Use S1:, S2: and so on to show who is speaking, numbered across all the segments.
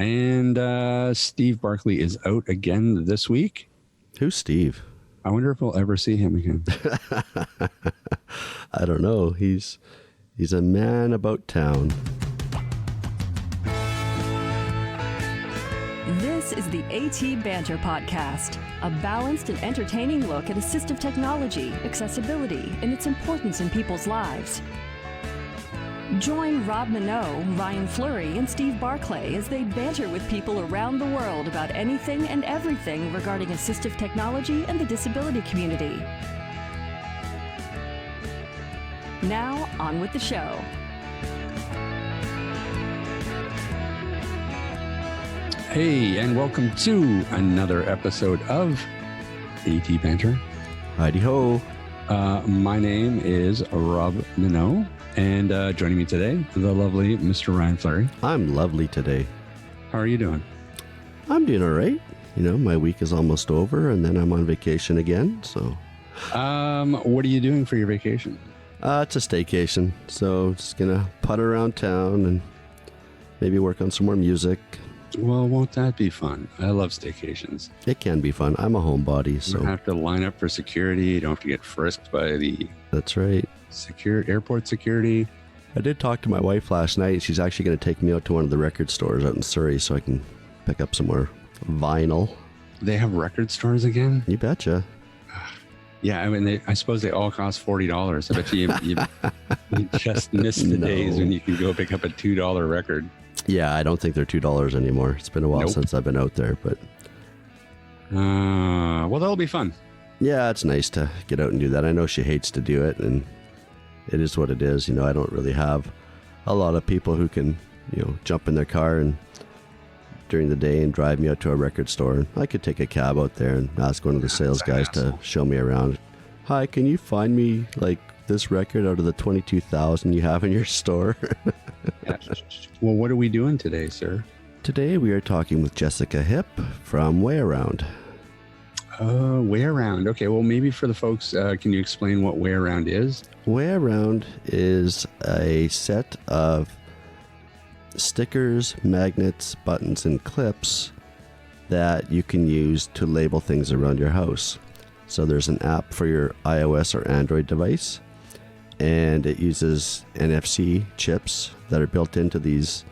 S1: And Steve Barkley is out again this week.
S2: Who's Steve?
S1: I wonder if we'll ever see him again.
S2: I don't know. He's a man about town.
S3: This is the AT Banter podcast, a balanced and entertaining look at assistive technology, accessibility, and its importance in people's lives. Join Rob Minot, Ryan Fleury, and Steve Barclay as they banter with people around the world about anything and everything regarding assistive technology and the disability community. Now, on with the show.
S1: Hey, and welcome to another episode of AT Banter.
S2: Heidi ho.
S1: My name is Rob Minot, and joining me today, the lovely Mr. Ryan Fleury.
S2: I'm lovely today.
S1: How are you doing?
S2: I'm doing all right. You know, my week is almost over, and then I'm on vacation again. So,
S1: what are you doing for your vacation?
S2: It's a staycation. So, just gonna putter around town and maybe work on some more music.
S1: Well, won't that be fun? I love staycations.
S2: It can be fun. I'm a homebody, so
S1: You don't have to line up for security. You don't have to get frisked by the
S2: that's right.
S1: airport security.
S2: I did talk to my wife last night. She's actually going to take me out to one of the record stores out in Surrey so I can pick up some more vinyl.
S1: They have record stores again?
S2: You betcha.
S1: Yeah, I mean, I suppose they all cost $40. I bet you just missed the days when you can go pick up a $2 record.
S2: Yeah, I don't think they're $2 anymore. It's been a while since I've been out there, but
S1: well, that'll be fun.
S2: Yeah, it's nice to get out and do that. I know she hates to do it, and it is what it is. You know, I don't really have a lot of people who can, you know, jump in their car and during the day and drive me out to a record store. I could take a cab out there and ask one of the sales guys to show me around. Hi, can you find me like this record out of the 22,000 you have in your store?
S1: Yeah. Well, what are we doing today, sir?
S2: Today we are talking with Jessica Hipp from WayAround.
S1: WayAround. Okay, well, maybe for the folks, can you explain what WayAround is?
S2: WayAround is a set of stickers, magnets, buttons, and clips that you can use to label things around your house. So there's an app for your iOS or Android device, and it uses NFC chips that are built into these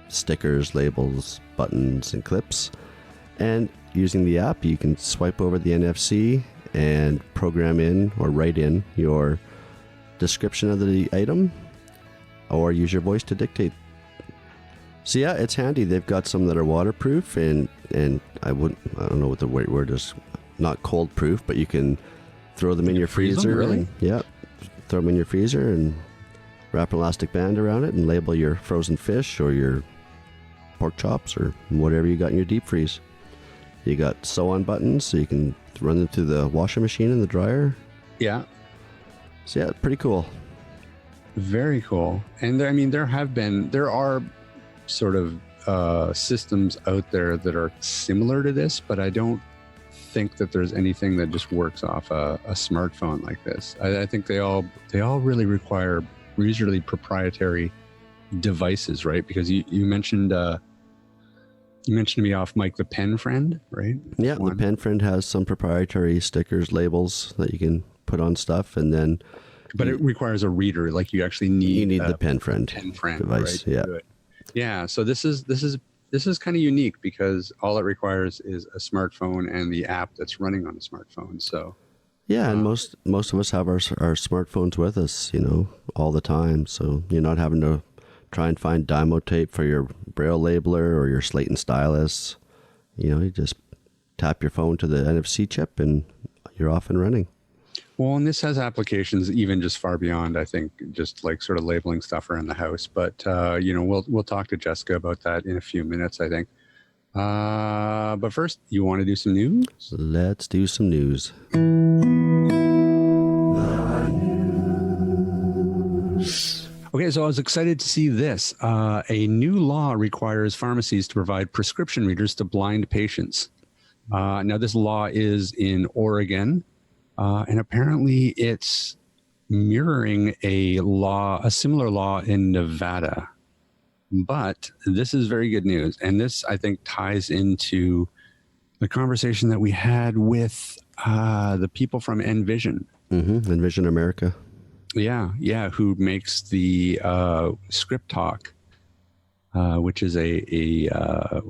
S2: stickers, labels, buttons, and clips. And using the app, you can swipe over the NFC and program in or write in your description of the item or use your voice to dictate. So yeah, it's handy. They've got some that are waterproof and I don't know what the right word is, not cold proof, but you can throw them in your freezer.
S1: Really?
S2: Yeah. Throw them in your freezer and wrap an elastic band around it and label your frozen fish or your pork chops or whatever you got in your deep freeze. You got sew-on buttons so you can run them through the washing machine and the dryer.
S1: Yeah.
S2: So yeah, pretty cool.
S1: Very cool. And there are sort of systems out there that are similar to this, but I don't think that there's anything that just works off a smartphone like this. I think they all really require usually proprietary devices, right? Because you mentioned to me off mic the Pen Friend, right?
S2: Yeah, the Pen Friend has some proprietary stickers, labels that you can put on stuff, and then
S1: but it requires a reader. Like you actually need
S2: the Pen Friend device.
S1: Right?
S2: Yeah.
S1: Yeah. So this is kind of unique because all it requires is a smartphone and the app that's running on a smartphone. So
S2: yeah, and most of us have our smartphones with us, you know, all the time. So you're not having to try and find Dymo tape for your Braille labeler or your slate and stylus. You know, you just tap your phone to the NFC chip and you're off and running.
S1: Well, and this has applications even just far beyond, I think, just like sort of labeling stuff around the house. But, you know, we'll talk to Jessica about that in a few minutes, I think. But first, you want to do some news?
S2: Let's do some news.
S1: Okay, so I was excited to see this. A new law requires pharmacies to provide prescription readers to blind patients. Now, this law is in Oregon, and apparently it's mirroring a similar law in Nevada. But this is very good news. And this, I think, ties into the conversation that we had with the people from Envision.
S2: Envision America.
S1: Yeah, who makes the ScriptDoc, which is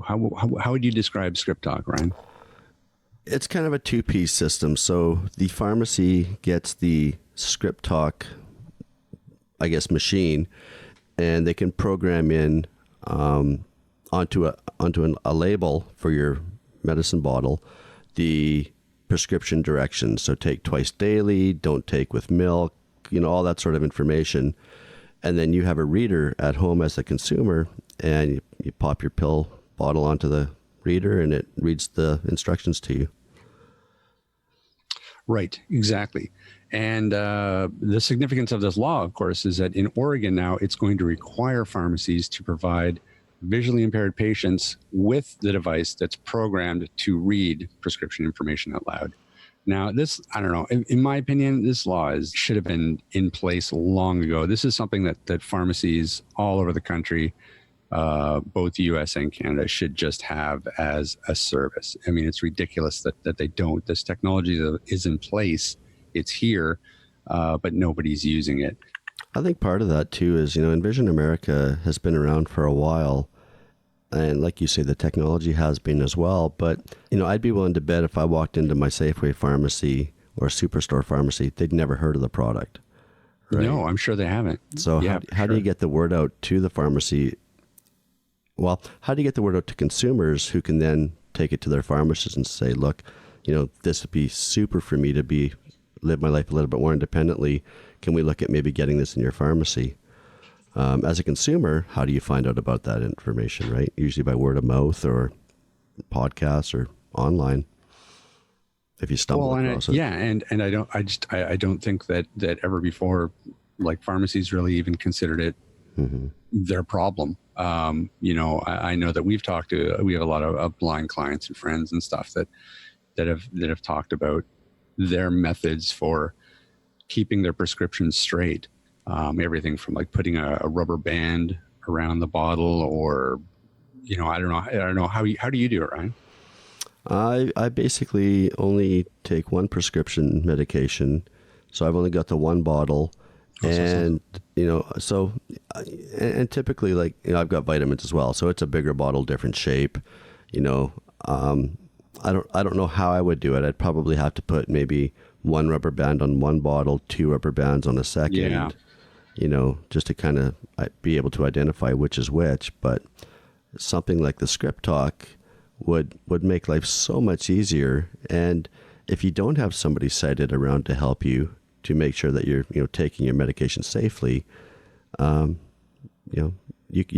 S1: how would you describe ScriptDoc, Ryan?
S2: It's kind of a two-piece system. So the pharmacy gets the ScriptDoc, I guess, machine, and they can program in onto a label for your medicine bottle the prescription directions. So take twice daily, don't take with milk, all that sort of information. And then you have a reader at home as a consumer, and you pop your pill bottle onto the reader, and it reads the instructions to you.
S1: Right, exactly. And the significance of this law, of course, is that in Oregon now, it's going to require pharmacies to provide visually impaired patients with the device that's programmed to read prescription information out loud. Now, this, I don't know, in my opinion, this law should have been in place long ago. This is something that pharmacies all over the country, both U.S. and Canada, should just have as a service. I mean, it's ridiculous that they don't. This technology is in place. It's here, but nobody's using it.
S2: I think part of that, too, is, Envision America has been around for a while. And like you say, the technology has been as well. But, I'd be willing to bet if I walked into my Safeway pharmacy or Superstore pharmacy, they'd never heard of the product. Right?
S1: No, I'm sure they haven't.
S2: So how do you get the word out to the pharmacy? Well, how do you get the word out to consumers who can then take it to their pharmacist and say, look, this would be super for me to live my life a little bit more independently. Can we look at maybe getting this in your pharmacy? As a consumer, how do you find out about that information, right? Usually by word of mouth or podcasts or online. If you stumble across it.
S1: Yeah, and I don't think that ever before, like, pharmacies really even considered it their problem. I know that we have a lot of blind clients and friends and stuff that have talked about their methods for keeping their prescriptions straight. Everything from like putting a rubber band around the bottle, or I don't know how do you do it, Ryan?
S2: I basically only take one prescription medication, so I've only got the one bottle, and and typically, like, I've got vitamins as well, so it's a bigger bottle, different shape. I don't know how I would do it. I'd probably have to put maybe one rubber band on one bottle, two rubber bands on a second.
S1: Yeah.
S2: Just to kind of be able to identify which is which. But something like the ScriptDoc would make life so much easier. And if you don't have somebody sighted around to help you to make sure that you're taking your medication safely, you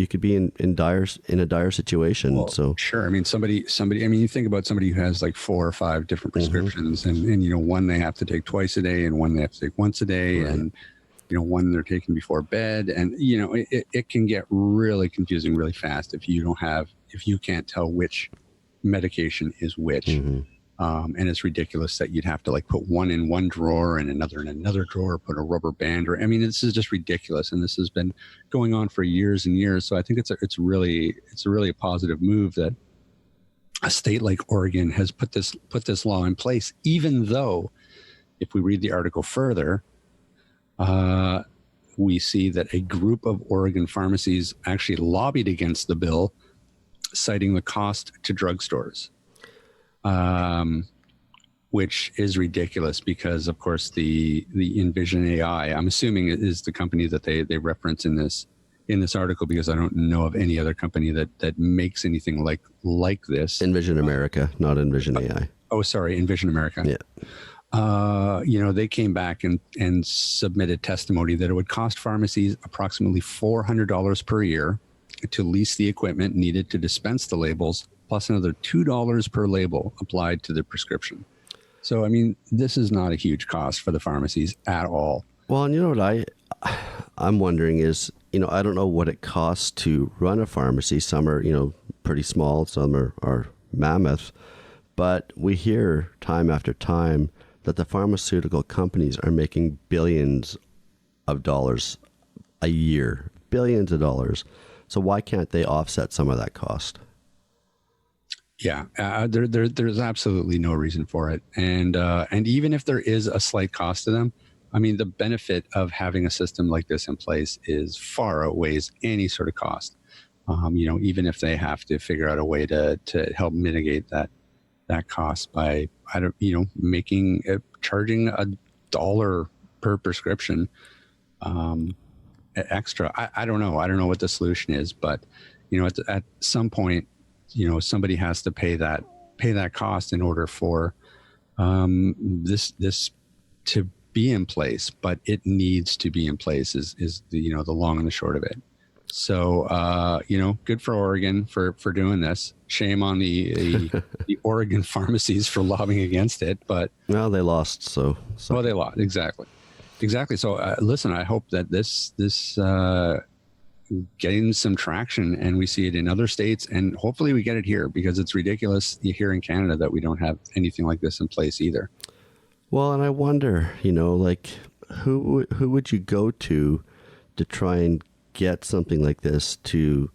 S2: could be in a dire situation.
S1: Well,
S2: so
S1: sure. I mean, somebody. I mean, you think about somebody who has like 4 or 5 different prescriptions, and one they have to take twice a day, and one they have to take once a day, right. And one they're taking before bed, and it can get really confusing really fast if you can't tell which medication is which. And it's ridiculous that you'd have to like put one in one drawer and another in another drawer, put a rubber band, this is just ridiculous. And this has been going on for years and years. So I think it's really a positive move that a state like Oregon has put this law in place, even though if we read the article further, we see that a group of Oregon pharmacies actually lobbied against the bill, citing the cost to drugstores. Which is ridiculous because, of course, the Envision AI, I'm assuming it is the company that they reference in this article, because I don't know of any other company that makes anything like this.
S2: Envision America, not Envision AI.
S1: Sorry, Envision America.
S2: Yeah.
S1: They came back and submitted testimony that it would cost pharmacies approximately $400 per year to lease the equipment needed to dispense the labels, plus another $2 per label applied to the prescription. So, I mean, this is not a huge cost for the pharmacies at all.
S2: Well, and what I'm wondering is, I don't know what it costs to run a pharmacy. Some are, pretty small. Some are mammoth. But we hear time after time that the pharmaceutical companies are making billions of dollars a year, billions of dollars So why can't they offset some of that cost?
S1: Yeah, there's absolutely no reason for it, and even if there is a slight cost to them, I mean, the benefit of having a system like this in place is far outweighs any sort of cost. Even if they have to figure out a way to help mitigate that cost by charging $1 per prescription extra. I don't know. I don't know what the solution is, but at some point, somebody has to pay that cost in order for this to be in place. But it needs to be in place is the long and the short of it. So good for Oregon for doing this. Shame on the Oregon pharmacies for lobbying against it. But
S2: well, they lost. So
S1: well, they lost exactly. So listen, I hope that this getting some traction, and we see it in other states, and hopefully we get it here, because it's ridiculous here in Canada that we don't have anything like this in place either.
S2: Well, and I wonder, like who would you go to try and get something like this to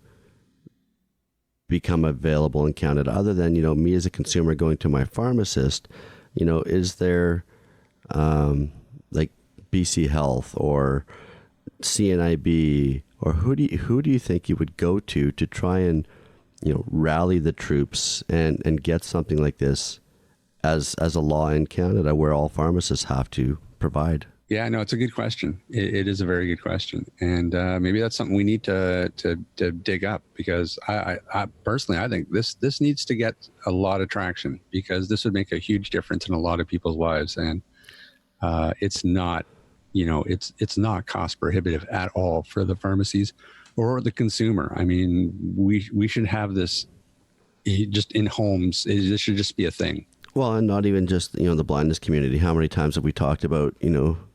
S2: become available in Canada, other than, me as a consumer going to my pharmacist? Is there like BC Health or CNIB, or who do you think you would go to try and rally the troops and get something like this as a law in Canada, where all pharmacists have to provide?
S1: Yeah, no, it's a good question. It is a very good question, and maybe that's something we need to dig up, because I personally, I think this needs to get a lot of traction, because this would make a huge difference in a lot of people's lives, and it's not, it's not cost prohibitive at all for the pharmacies or the consumer. I mean, we should have this just in homes. This should just be a thing.
S2: Well, and not even just the blindness community. How many times have we talked about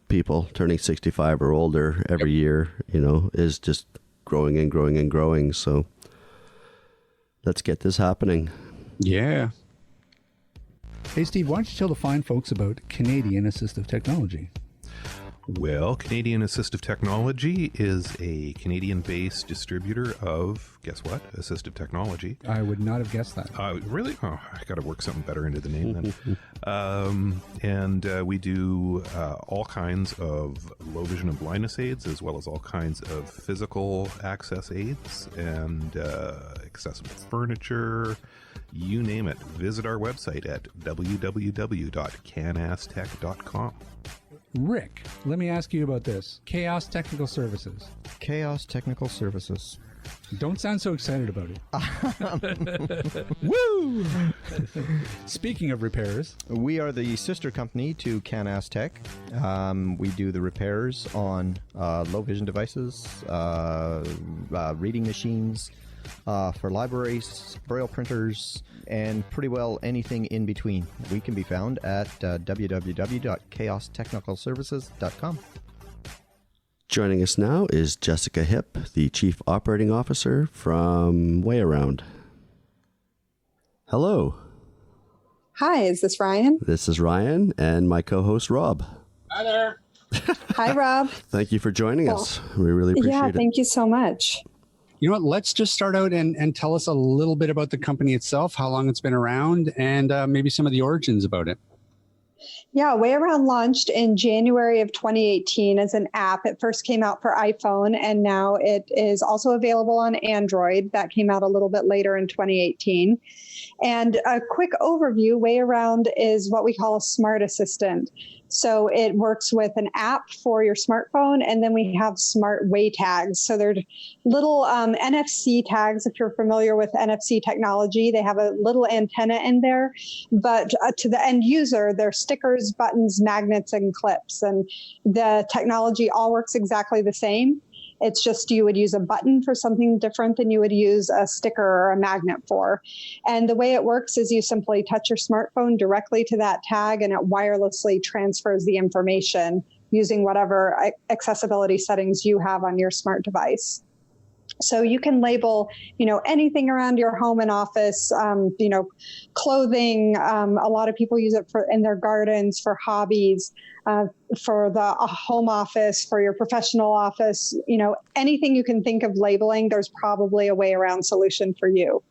S2: people turning 65 or older every year, is just growing and growing and growing. So let's get this happening.
S1: Yeah.
S4: Hey, Steve, why don't you tell the fine folks about Canadian Assistive Technology?
S5: Well, Canadian Assistive Technology is a Canadian-based distributor of, guess what? Assistive technology.
S4: I would not have guessed that.
S5: Really? Oh, I got to work something better into the name then. And we do all kinds of low vision and blindness aids, as well as all kinds of physical access aids and accessible furniture. You name it. Visit our website at www.canastech.com.
S4: Rick, let me ask you about this. Chaos Technical Services.
S6: Chaos Technical Services.
S4: Don't sound so excited about it. Woo! Speaking of repairs,
S6: we are the sister company to Canastech. We do the repairs on low vision devices, reading machines, for libraries, Braille printers, and pretty well anything in between. We can be found at www.chaostechnicalservices.com.
S2: Joining us now is Jessica Hipp, the Chief Operating Officer from WayAround. Hello.
S7: Hi, is this Ryan?
S2: This is Ryan and my co-host Rob.
S8: Hi there.
S7: Hi, Rob.
S2: Thank you for joining us. We really appreciate it.
S7: Yeah, thank you so much.
S1: You know what? Let's just start out and tell us a little bit about the company itself, how long it's been around, and maybe some of the origins about it.
S7: Yeah, WayAround launched in January of 2018 as an app. It first came out for iPhone, and now it is also available on Android. That came out a little bit later in 2018. And a quick overview, WayAround is what we call a smart assistant. So it works with an app for your smartphone, and then we have smart way tags. So they're little NFC tags. If you're familiar with NFC technology, they have a little antenna in there. But to the end user, they're stickers, buttons, magnets, and clips. And the technology all works exactly the same. It's just you would use a button for something different than you would use a sticker or a magnet for. And the way it works is you simply touch your smartphone directly to that tag, and it wirelessly transfers the information using whatever accessibility settings you have on your smart device. So you can label, anything around your home and office, clothing. A lot of people use it in their gardens, for hobbies, for the home office, for your professional office. Anything you can think of labeling, there's probably a WayAround solution for you.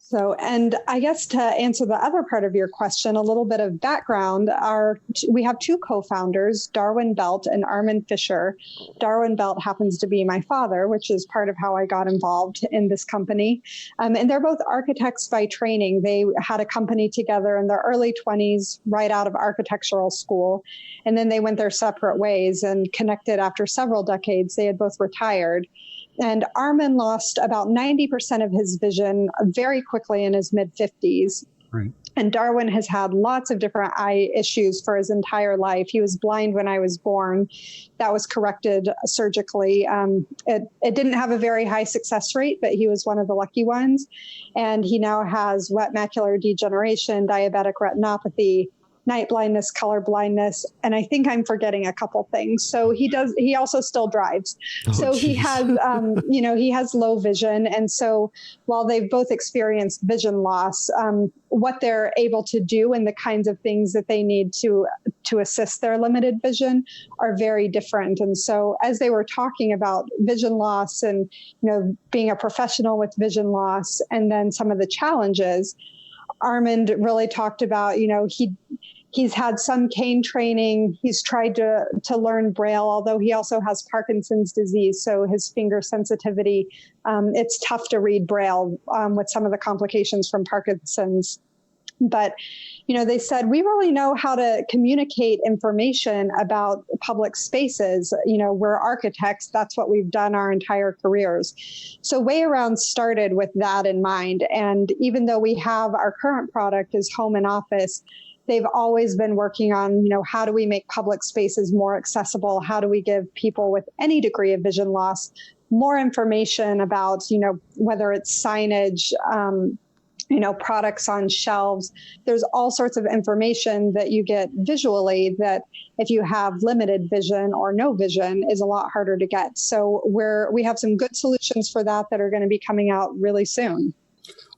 S7: So, and I guess to answer the other part of your question, a little bit of background, we have two co-founders, Darwin Belt and Armin Fisher. Darwin Belt happens to be my father, which is part of how I got involved in this company. And they're both architects by training. They had a company together in their early 20s, right out of architectural school. And then they went their separate ways and connected after several decades. They had both retired. And Armin lost about 90% of his vision very quickly in his mid-50s.
S1: Right.
S7: And Darwin has had lots of different eye issues for his entire life. He was blind when I was born. That was corrected surgically. It didn't have a very high success rate, but he was one of the lucky ones. And he now has wet macular degeneration, diabetic retinopathy, night blindness, color blindness, and I think I'm forgetting a couple things. So he also still drives. He has, he has low vision. And so while they've both experienced vision loss, what they're able to do and the kinds of things that they need to assist their limited vision are very different. And so as they were talking about vision loss and, being a professional with vision loss, and then some of the challenges, Armand really talked about, he's had some cane training. He's tried to learn Braille, although he also has Parkinson's disease. So his finger sensitivity, it's tough to read Braille with some of the complications from Parkinson's. But, they said, we really know how to communicate information about public spaces. We're architects. That's what we've done our entire careers. So WayAround started with that in mind. And even though we have our current product is home and office, they've always been working on, how do we make public spaces more accessible? How do we give people with any degree of vision loss more information about, whether it's signage, products on shelves. There's all sorts of information that you get visually that if you have limited vision or no vision is a lot harder to get. So we have some good solutions for that are going to be coming out really soon.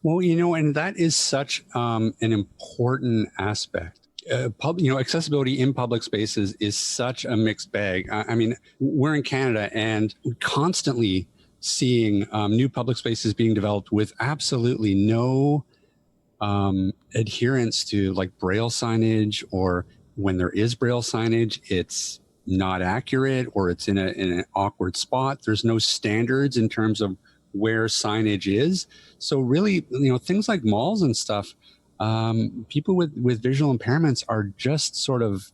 S1: Well, and that is such an important aspect. Accessibility in public spaces is such a mixed bag. I mean, we're in Canada and we're constantly seeing new public spaces being developed with absolutely no adherence to like Braille signage, or when there is Braille signage, it's not accurate or it's in an awkward spot. There's no standards in terms of where signage is. So really, things like malls and stuff, people with visual impairments are just sort of,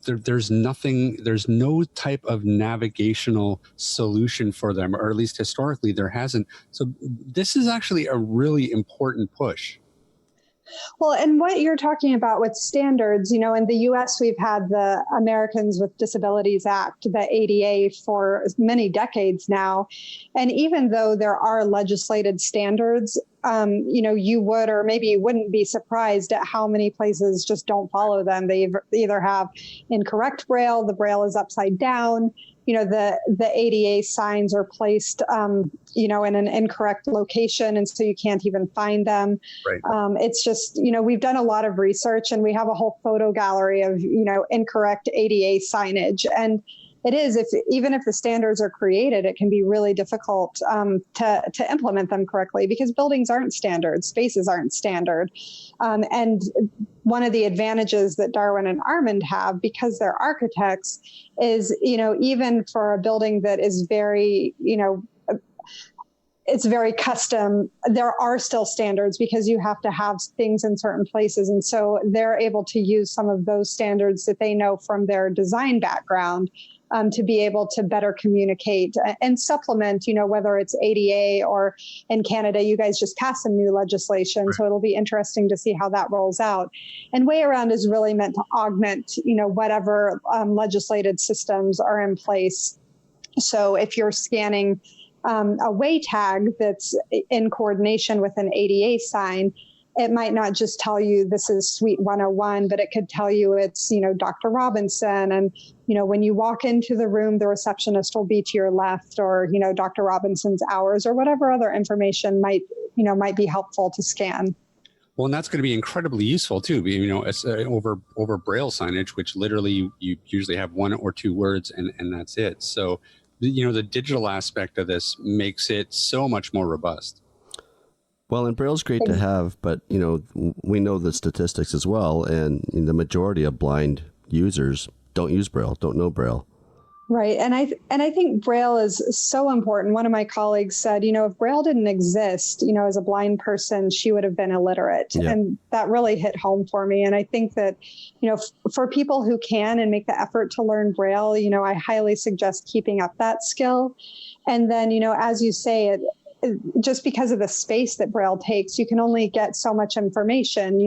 S1: there's no type of navigational solution for them, or at least historically there hasn't. So this is actually a really important push.
S7: Well, and what you're talking about with standards, in the U.S., we've had the Americans with Disabilities Act, the ADA, for many decades now. And even though there are legislated standards, you would, or maybe you wouldn't be surprised at how many places just don't follow them. They either have incorrect Braille, the Braille is upside down, the ADA signs are placed, in an incorrect location, and so you can't even find them.
S1: Right.
S7: It's just, we've done a lot of research, and we have a whole photo gallery of, incorrect ADA signage. And it is, even if the standards are created, it can be really difficult to implement them correctly, because buildings aren't standard, spaces aren't standard. And one of the advantages that Darwin and Armand have, because they're architects, is, even for a building that is very, it's very custom, there are still standards because you have to have things in certain places. And so they're able to use some of those standards that they know from their design background to be able to better communicate and supplement, whether it's ADA or in Canada, you guys just passed some new legislation. So it'll be interesting to see how that rolls out. And WayAround is really meant to augment, whatever legislated systems are in place. So if you're scanning a way tag that's in coordination with an ADA sign, it might not just tell you this is Suite 101, but it could tell you it's, Dr. Robinson. And, when you walk into the room, the receptionist will be to your left, or, Dr. Robinson's hours, or whatever other information might be helpful to scan.
S1: Well, and that's going to be incredibly useful too. Over Braille signage, which literally you usually have one or two words and that's it. So, the digital aspect of this makes it so much more robust.
S2: Well, and Braille's great to have, but we know the statistics as well, and the majority of blind users don't use Braille, don't know Braille.
S7: Right. And I think Braille is so important. One of my colleagues said, if Braille didn't exist, as a blind person, she would have been illiterate. Yeah. And that really hit home for me. And I think that, for people who can and make the effort to learn Braille, I highly suggest keeping up that skill. And then, as you say, just because of the space that Braille takes, you can only get so much information.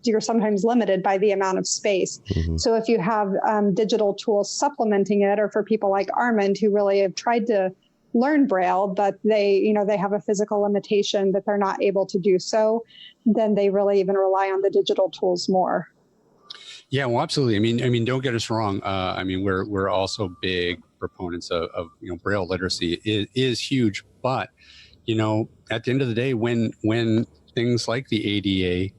S7: You're sometimes limited by the amount of space. Mm-hmm. So if you have digital tools supplementing it, or for people like Armand who really have tried to learn Braille, but they have a physical limitation that they're not able to do so, then they really even rely on the digital tools more.
S1: Yeah, well, absolutely. I mean, don't get us wrong. We're also big proponents of Braille literacy is huge, but at the end of the day, when things like the ADA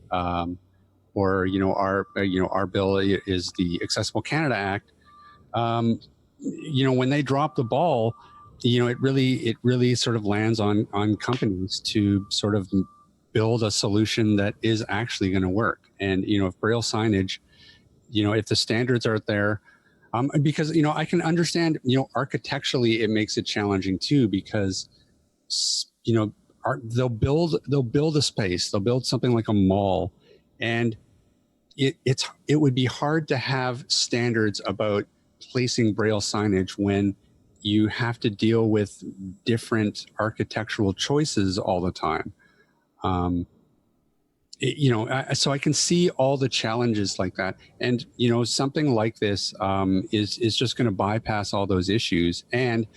S1: or our bill is the Accessible Canada Act, when they drop the ball, it really sort of lands on companies to sort of build a solution that is actually going to work. And if Braille signage, if the standards are there, because I can understand architecturally it makes it challenging too, because they'll build a space, they'll build something like a mall, and it would be hard to have standards about placing Braille signage when you have to deal with different architectural choices all the time. So I can see all the challenges like that, and something like this is just going to bypass all those issues, and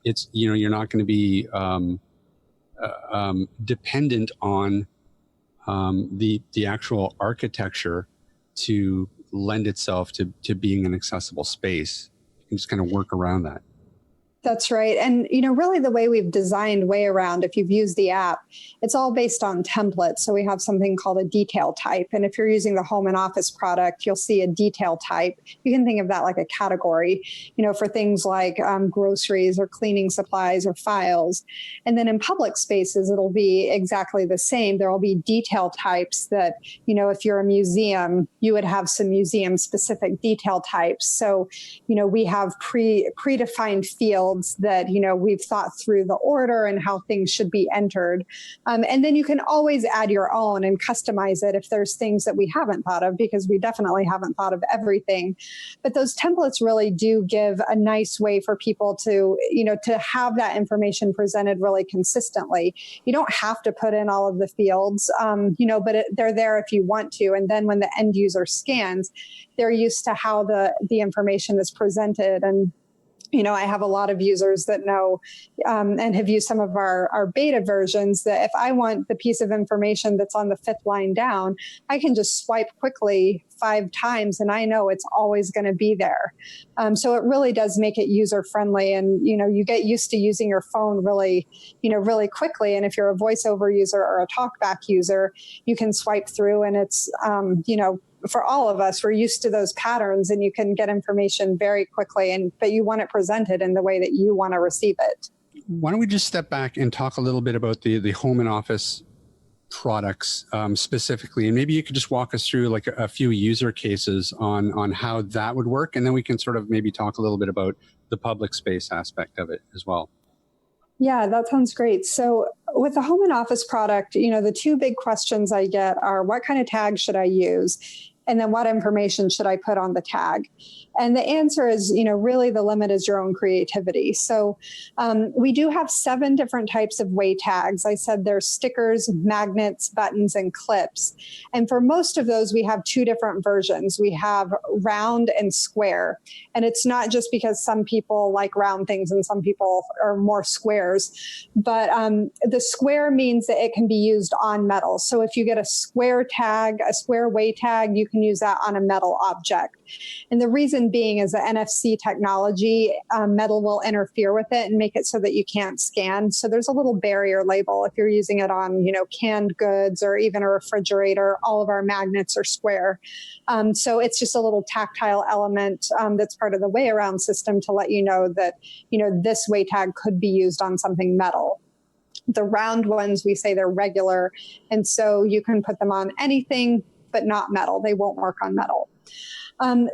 S1: it's you're not going to be dependent on the actual architecture to lend itself to being an accessible space. You can just kind of work around that.
S7: That's right. And, really the way we've designed WayAround, if you've used the app, it's all based on templates. So we have something called a detail type. And if you're using the home and office product, you'll see a detail type. You can think of that like a category, for things like groceries or cleaning supplies or files. And then in public spaces, it'll be exactly the same. There will be detail types that, if you're a museum, you would have some museum specific detail types. So, we have predefined fields that, we've thought through the order and how things should be entered. And then you can always add your own and customize it if there's things that we haven't thought of, because we definitely haven't thought of everything. But those templates really do give a nice way for people to, to have that information presented really consistently. You don't have to put in all of the fields, but they're there if you want to. And then when the end user scans, they're used to how the information is presented. And I have a lot of users that know and have used some of our beta versions that if I want the piece of information that's on the 5th line down, I can just swipe quickly 5 times and I know it's always going to be there. So it really does make it user friendly, and you get used to using your phone really quickly. And if you're a voiceover user or a talkback user, you can swipe through, and it's for all of us, we're used to those patterns, and you can get information very quickly, but you want it presented in the way that you want to receive it.
S1: Why don't we just step back and talk a little bit about the home and office products specifically, and maybe you could just walk us through like a few user cases on how that would work, and then we can sort of maybe talk a little bit about the public space aspect of it as well.
S7: Yeah, that sounds great. So with the home and office product, the 2 big questions I get are, what kind of tag should I use? And then what information should I put on the tag? And the answer is, really the limit is your own creativity. So we do have 7 different types of way tags. I said there's stickers, magnets, buttons, and clips. And for most of those, we have 2 different versions. We have round and square. And it's not just because some people like round things and some people are more squares, but the square means that it can be used on metal. So if you get a square tag, a square way tag, you can use that on a metal object. And the reason being is the NFC technology, metal will interfere with it and make it so that you can't scan. So there's a little barrier label if you're using it on, canned goods or even a refrigerator. All of our magnets are square. So it's just a little tactile element that's part of the WayAround system to let you know that, this way tag could be used on something metal. The round ones, we say they're regular. And so you can put them on anything, but not metal. They won't work on metal.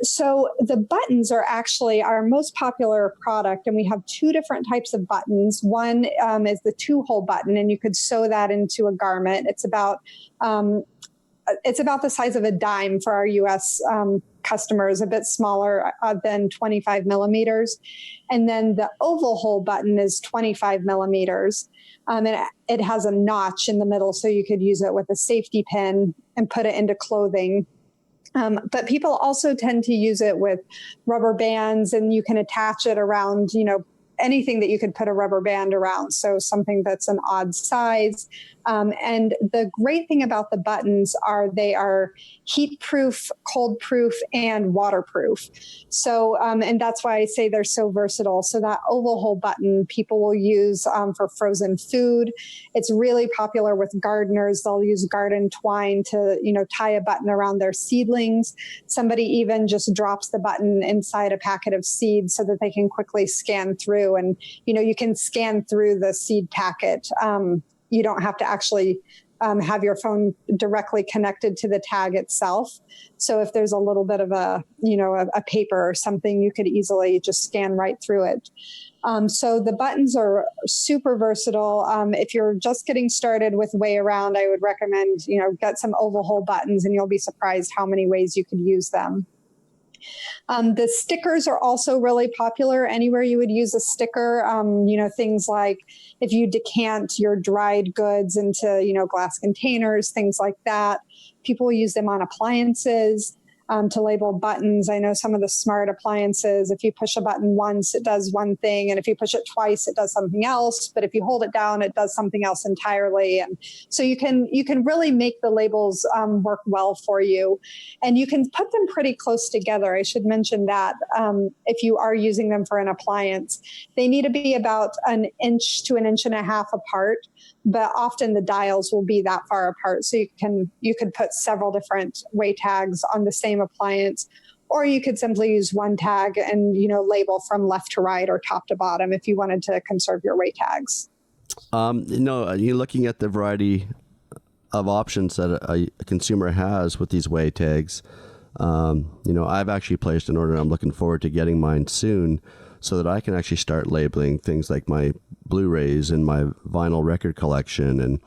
S7: So the buttons are actually our most popular product, and we have 2 different types of buttons. One is the 2-hole button, and you could sew that into a garment. It's about the size of a dime for our U.S. Customers, a bit smaller than 25 millimeters. And then the oval hole button is 25 millimeters. And it has a notch in the middle, so you could use it with a safety pin and put it into clothing. But people also tend to use it with rubber bands, and you can attach it around, anything that you could put a rubber band around. So something that's an odd size. And the great thing about the buttons are they are heat proof, cold proof, and waterproof. So, and that's why I say they're so versatile. So that oval hole button people will use for frozen food. It's really popular with gardeners. They'll use garden twine to, tie a button around their seedlings. Somebody even just drops the button inside a packet of seeds so that they can quickly scan through. And, you can scan through the seed packet. You don't have to actually have your phone directly connected to the tag itself. So if there's a little bit of a paper or something, you could easily just scan right through it. So the buttons are super versatile. If you're just getting started with WayAround, I would recommend, get some oval hole buttons, and you'll be surprised how many ways you could use them. The stickers are also really popular. Anywhere you would use a sticker, things like if you decant your dried goods into, glass containers, things like that. People use them on appliances to label buttons. I know some of the smart appliances, if you push a button once, it does one thing. And if you push it twice, it does something else. But if you hold it down, it does something else entirely. And so you can really make the labels work well for you. And you can put them pretty close together. I should mention that if you are using them for an appliance, they need to be about 1 inch to 1.5 inches apart. But often the dials will be that far apart. So you could put several different way tags on the same appliance, or you could simply use one tag and, label from left to right or top to bottom if you wanted to conserve your way tags.
S2: You're looking at the variety of options that a consumer has with these way tags. I've actually placed an order, and I'm looking forward to getting mine soon, so that I can actually start labeling things like my Blu-rays and my vinyl record collection and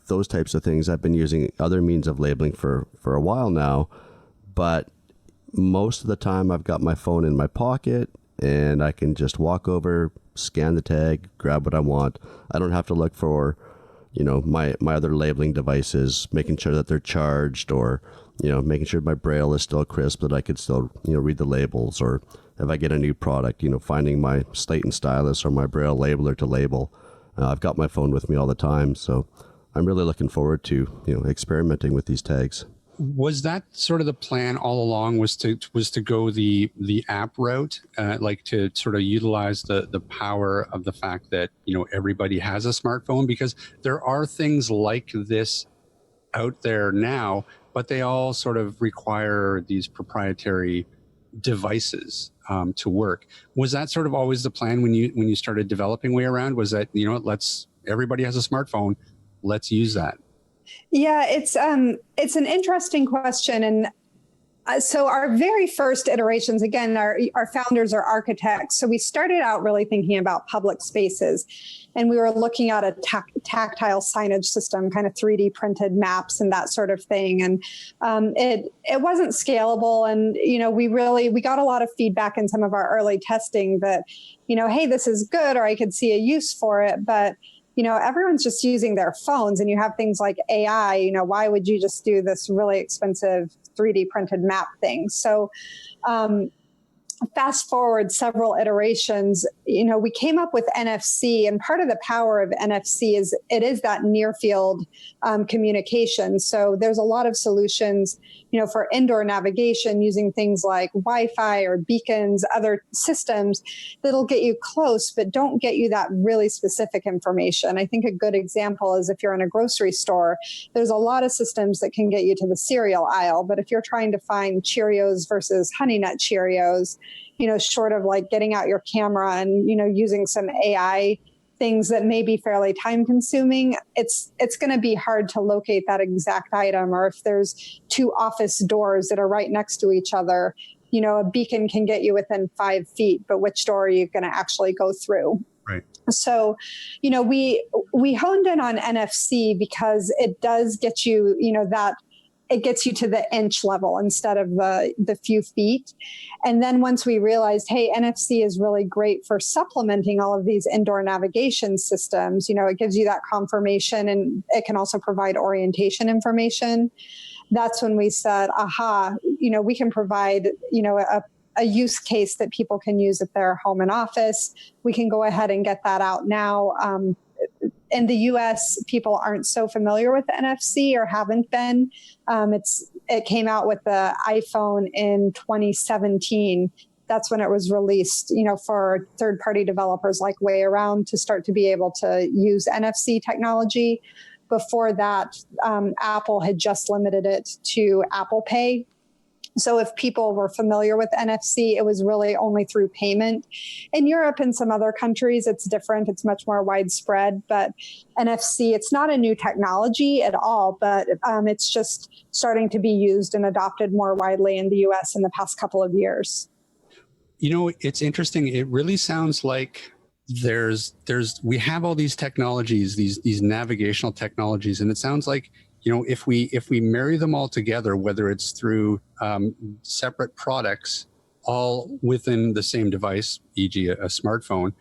S2: those types of things. I've been using other means of labeling for a while now, but most of the time I've got my phone in my pocket and I can just walk over, scan the tag, grab what I want. I don't have to look for my other labeling devices, making sure that they're charged, or making sure my Braille is still crisp, that I could still read the labels, or if I get a new product, finding my slate and stylus or my Braille labeler to label. I've got my phone with me all the time, so I'm really looking forward to experimenting with these tags.
S1: Was that sort of the plan all along? Was to go the app route, like to sort of utilize the power of the fact that everybody has a smartphone? Because there are things like this out there now, but they all sort of require these proprietary devices to work. Was that sort of always the plan when you started developing WayAround? Was that everybody has a smartphone, let's use that?
S7: Yeah, it's an interesting question, and So our very first iterations, again, our founders are architects. So we started out really thinking about public spaces, and we were looking at a tactile signage system, kind of 3D printed maps and that sort of thing. And it wasn't scalable. And, we got a lot of feedback in some of our early testing that, hey, this is good, or I could see a use for it. But everyone's just using their phones, and you have things like AI, why would you just do this really expensive 3D printed map thing? So fast forward several iterations, we came up with NFC, and part of the power of NFC is it is that near field communication. So there's a lot of solutions, for indoor navigation using things like Wi-Fi or beacons, other systems that'll get you close, but don't get you that really specific information. I think a good example is if you're in a grocery store, there's a lot of systems that can get you to the cereal aisle. But if you're trying to find Cheerios versus Honey Nut Cheerios, short of like getting out your camera and, using some AI things that may be fairly time consuming, it's going to be hard to locate that exact item. Or if there's two office doors that are right next to each other, a beacon can get you within 5 feet, but which door are you going to actually go through?
S1: Right.
S7: So, we honed in on NFC because it does get you, that it gets you to the inch level instead of the few feet. And then once we realized, hey, NFC is really great for supplementing all of these indoor navigation systems, it gives you that confirmation, and it can also provide orientation information. That's when we said, aha, we can provide, a use case that people can use at their home and office. We can go ahead and get that out now. In the US, people aren't so familiar with NFC or haven't been. It came out with the iPhone in 2017. That's when it was released, for third-party developers like WayAround to start to be able to use NFC technology. Before that, Apple had just limited it to Apple Pay. So if people were familiar with NFC, it was really only through payment. In Europe and some other countries, it's different. It's much more widespread. But NFC, it's not a new technology at all, but it's just starting to be used and adopted more widely in the US in the past couple of years.
S1: It's interesting. It really sounds like we have all these technologies, these navigational technologies, and it sounds like if we marry them all together, whether it's through separate products, all within the same device, e.g. a smartphone,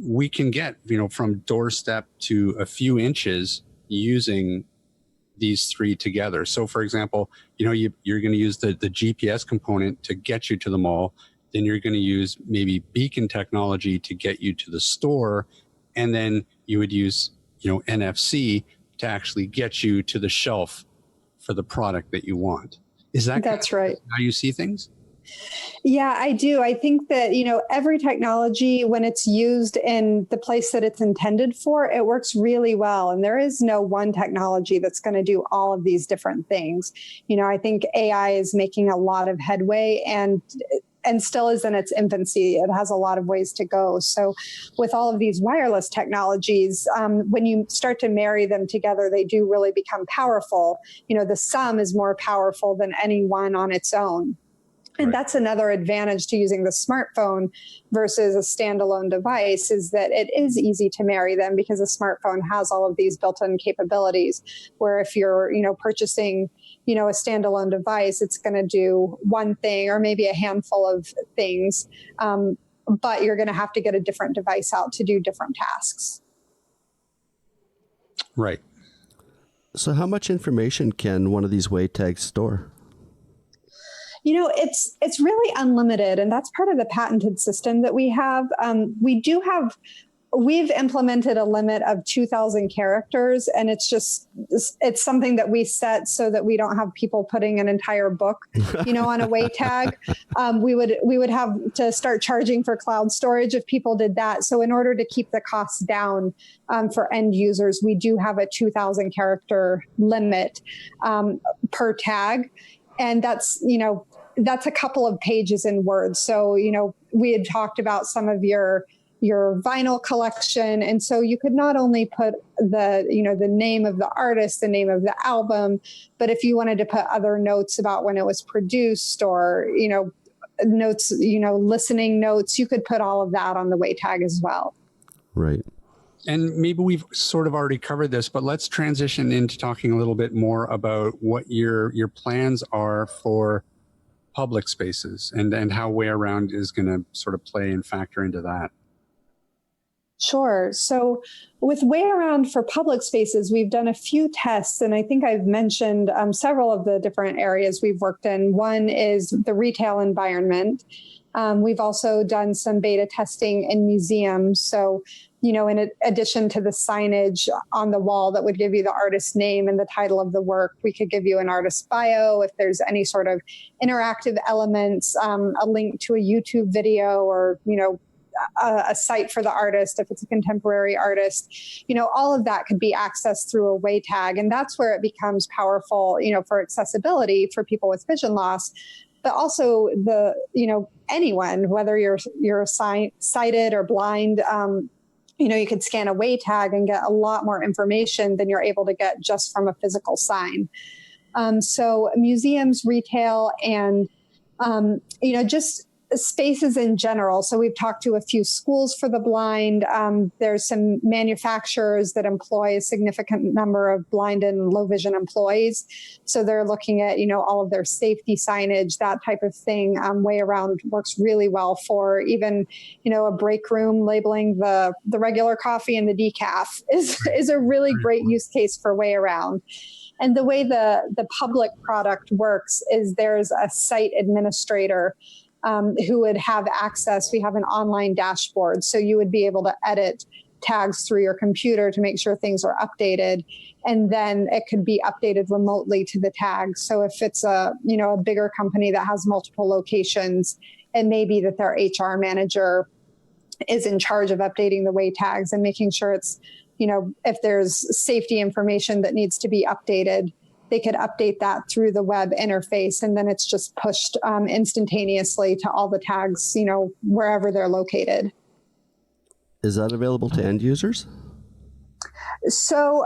S1: we can get, from doorstep to a few inches using these three together. So for example, you're going to use the GPS component to get you to the mall. Then you're going to use maybe beacon technology to get you to the store. And then you would use, NFC to actually get you to the shelf for the product that you want.
S7: That's right.
S1: How you see things?
S7: Yeah, I do. I think that, every technology, when it's used in the place that it's intended for, it works really well. And there is no one technology that's going to do all of these different things. I think AI is making a lot of headway and still is in its infancy. It has a lot of ways to go. So with all of these wireless technologies, when you start to marry them together, they do really become powerful. The sum is more powerful than any one on its own. And that's another advantage to using the smartphone versus a standalone device, is that it is easy to marry them because a smartphone has all of these built-in capabilities, where if you're, purchasing, a standalone device, it's going to do one thing or maybe a handful of things, but you're going to have to get a different device out to do different tasks.
S1: Right.
S2: So how much information can one of these Way tags store?
S7: It's really unlimited, and that's part of the patented system that we have. We've implemented a limit of 2,000 characters, and it's something that we set so that we don't have people putting an entire book, on a Way tag. We would have to start charging for cloud storage if people did that. So in order to keep the costs down for end users, we do have a 2,000 character limit per tag. And that's a couple of pages in Word. So, we had talked about some of your your vinyl collection. And so you could not only put the name of the artist, the name of the album, but if you wanted to put other notes about when it was produced or, notes, listening notes, you could put all of that on the way tag as well.
S2: Right.
S1: And maybe we've sort of already covered this, but let's transition into talking a little bit more about what your plans are for public spaces and how WayAround is going to sort of play and factor into that.
S7: Sure. So with WayAround for public spaces, we've done a few tests, and I think I've mentioned several of the different areas we've worked in. One is the retail environment. We've also done some beta testing in museums. So, in addition to the signage on the wall that would give you the artist's name and the title of the work, we could give you an artist's bio if there's any sort of interactive elements, a link to a YouTube video or, a site for the artist, if it's a contemporary artist, all of that could be accessed through a way tag. And that's where it becomes powerful, for accessibility for people with vision loss, but also anyone, whether you're sighted or blind, you could scan a way tag and get a lot more information than you're able to get just from a physical sign. So museums, retail, and, just spaces in general. So we've talked to a few schools for the blind. There's some manufacturers that employ a significant number of blind and low vision employees. So they're looking at, all of their safety signage, that type of thing. WayAround works really well for even, a break room labeling the regular coffee and the decaf is a really great use case for WayAround. And the way the public product works is there's a site administrator who would have access. We have an online dashboard, so you would be able to edit tags through your computer to make sure things are updated, and then it could be updated remotely to the tag. So if it's a bigger company that has multiple locations, it may be that their HR manager is in charge of updating the way tags and making sure it's, if there's safety information that needs to be updated, they could update that through the web interface, and then it's just pushed instantaneously to all the tags, wherever they're located.
S2: Is that available to end users?
S7: So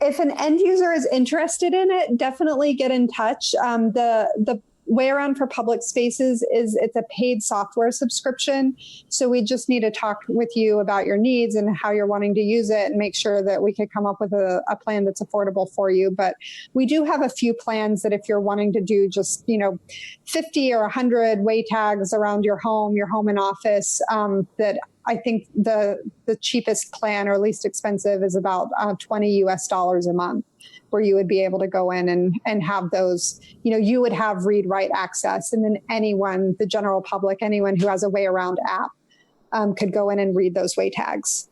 S7: if an end user is interested in it, definitely get in touch. The WayAround for public spaces it's a paid software subscription. So we just need to talk with you about your needs and how you're wanting to use it and make sure that we could come up with a plan that's affordable for you. But we do have a few plans that if you're wanting to do just, 50 or 100 way tags around your home and office, that I think the cheapest plan or least expensive is about $20 US a month, where you would be able to go in and have those, you would have read-write access, and then anyone, the general public, anyone who has a WayAround app could go in and read those way tags.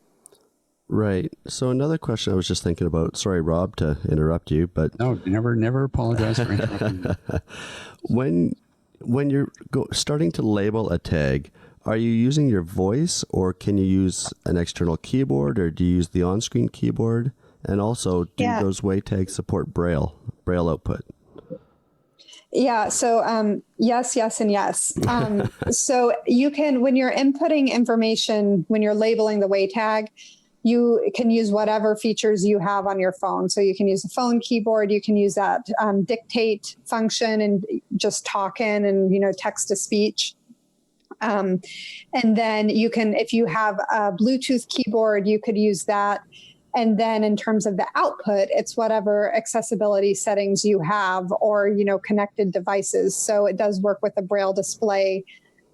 S7: Right.
S2: So another question I was just thinking about, sorry, Rob, to interrupt you, but...
S1: No, never apologize for interrupting.
S2: When you're starting to label a tag, are you using your voice, or can you use an external keyboard, or do you use the on-screen keyboard? And also, do those way tags support Braille Output?
S7: Yeah. So yes, and yes. So you can, when you're inputting information, when you're labeling the way tag, you can use whatever features you have on your phone. So you can use the phone keyboard. You can use that dictate function and just talk in and, text to speech. And then you can, if you have a Bluetooth keyboard, you could use that. And then in terms of the output, it's whatever accessibility settings you have or, connected devices. So it does work with a Braille display.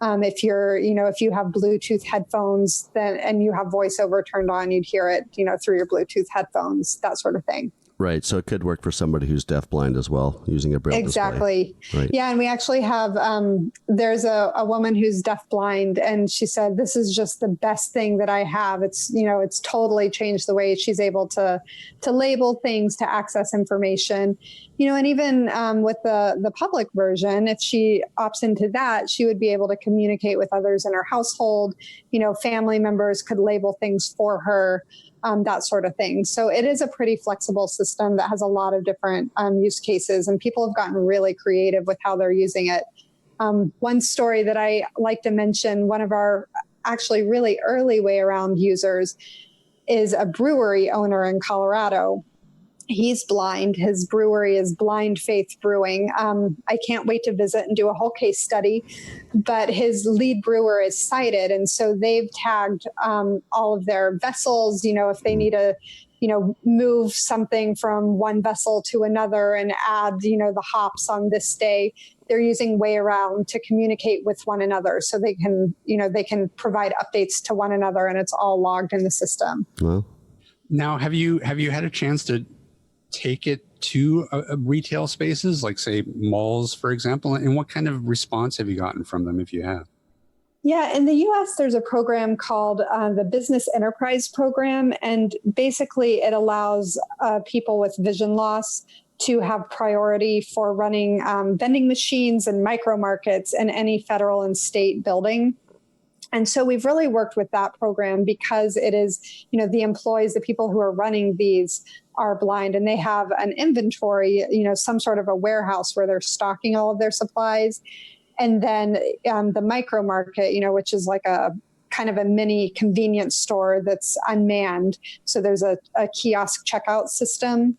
S7: If you have Bluetooth headphones and you have VoiceOver turned on, you'd hear it, through your Bluetooth headphones, that sort of thing.
S2: Right. So it could work for somebody who's deafblind as well, using a Braille
S7: Exactly.
S2: display. Right.
S7: Yeah. And we actually have, there's a woman who's deafblind, and she said, this is just the best thing that I have. It's, it's totally changed the way she's able to label things, to access information, and even with the public version, if she opts into that, she would be able to communicate with others in her household. Family members could label things for her. That sort of thing. So it is a pretty flexible system that has a lot of different use cases, and people have gotten really creative with how they're using it. One story that I like to mention, one of our actually really early WayAround users is a brewery owner in Colorado. He's blind. His brewery is Blind Faith Brewing. I can't wait to visit and do a whole case study, but his lead brewer is sighted. And so they've tagged all of their vessels, if they need to, move something from one vessel to another and add, the hops on this day. They're using WayAround to communicate with one another so they can provide updates to one another, and it's all logged in the system.
S2: Well,
S1: now, have you had a chance to take it to retail spaces, like say malls, for example? And what kind of response have you gotten from them, if you have?
S7: Yeah, in the US, there's a program called the Business Enterprise Program. And basically it allows people with vision loss to have priority for running vending machines and micro markets in any federal and state building. And so we've really worked with that program because it is, the employees, the people who are running these are blind, and they have an inventory, some sort of a warehouse where they're stocking all of their supplies. And then the micro market, which is like a kind of a mini convenience store that's unmanned. So there's a kiosk checkout system.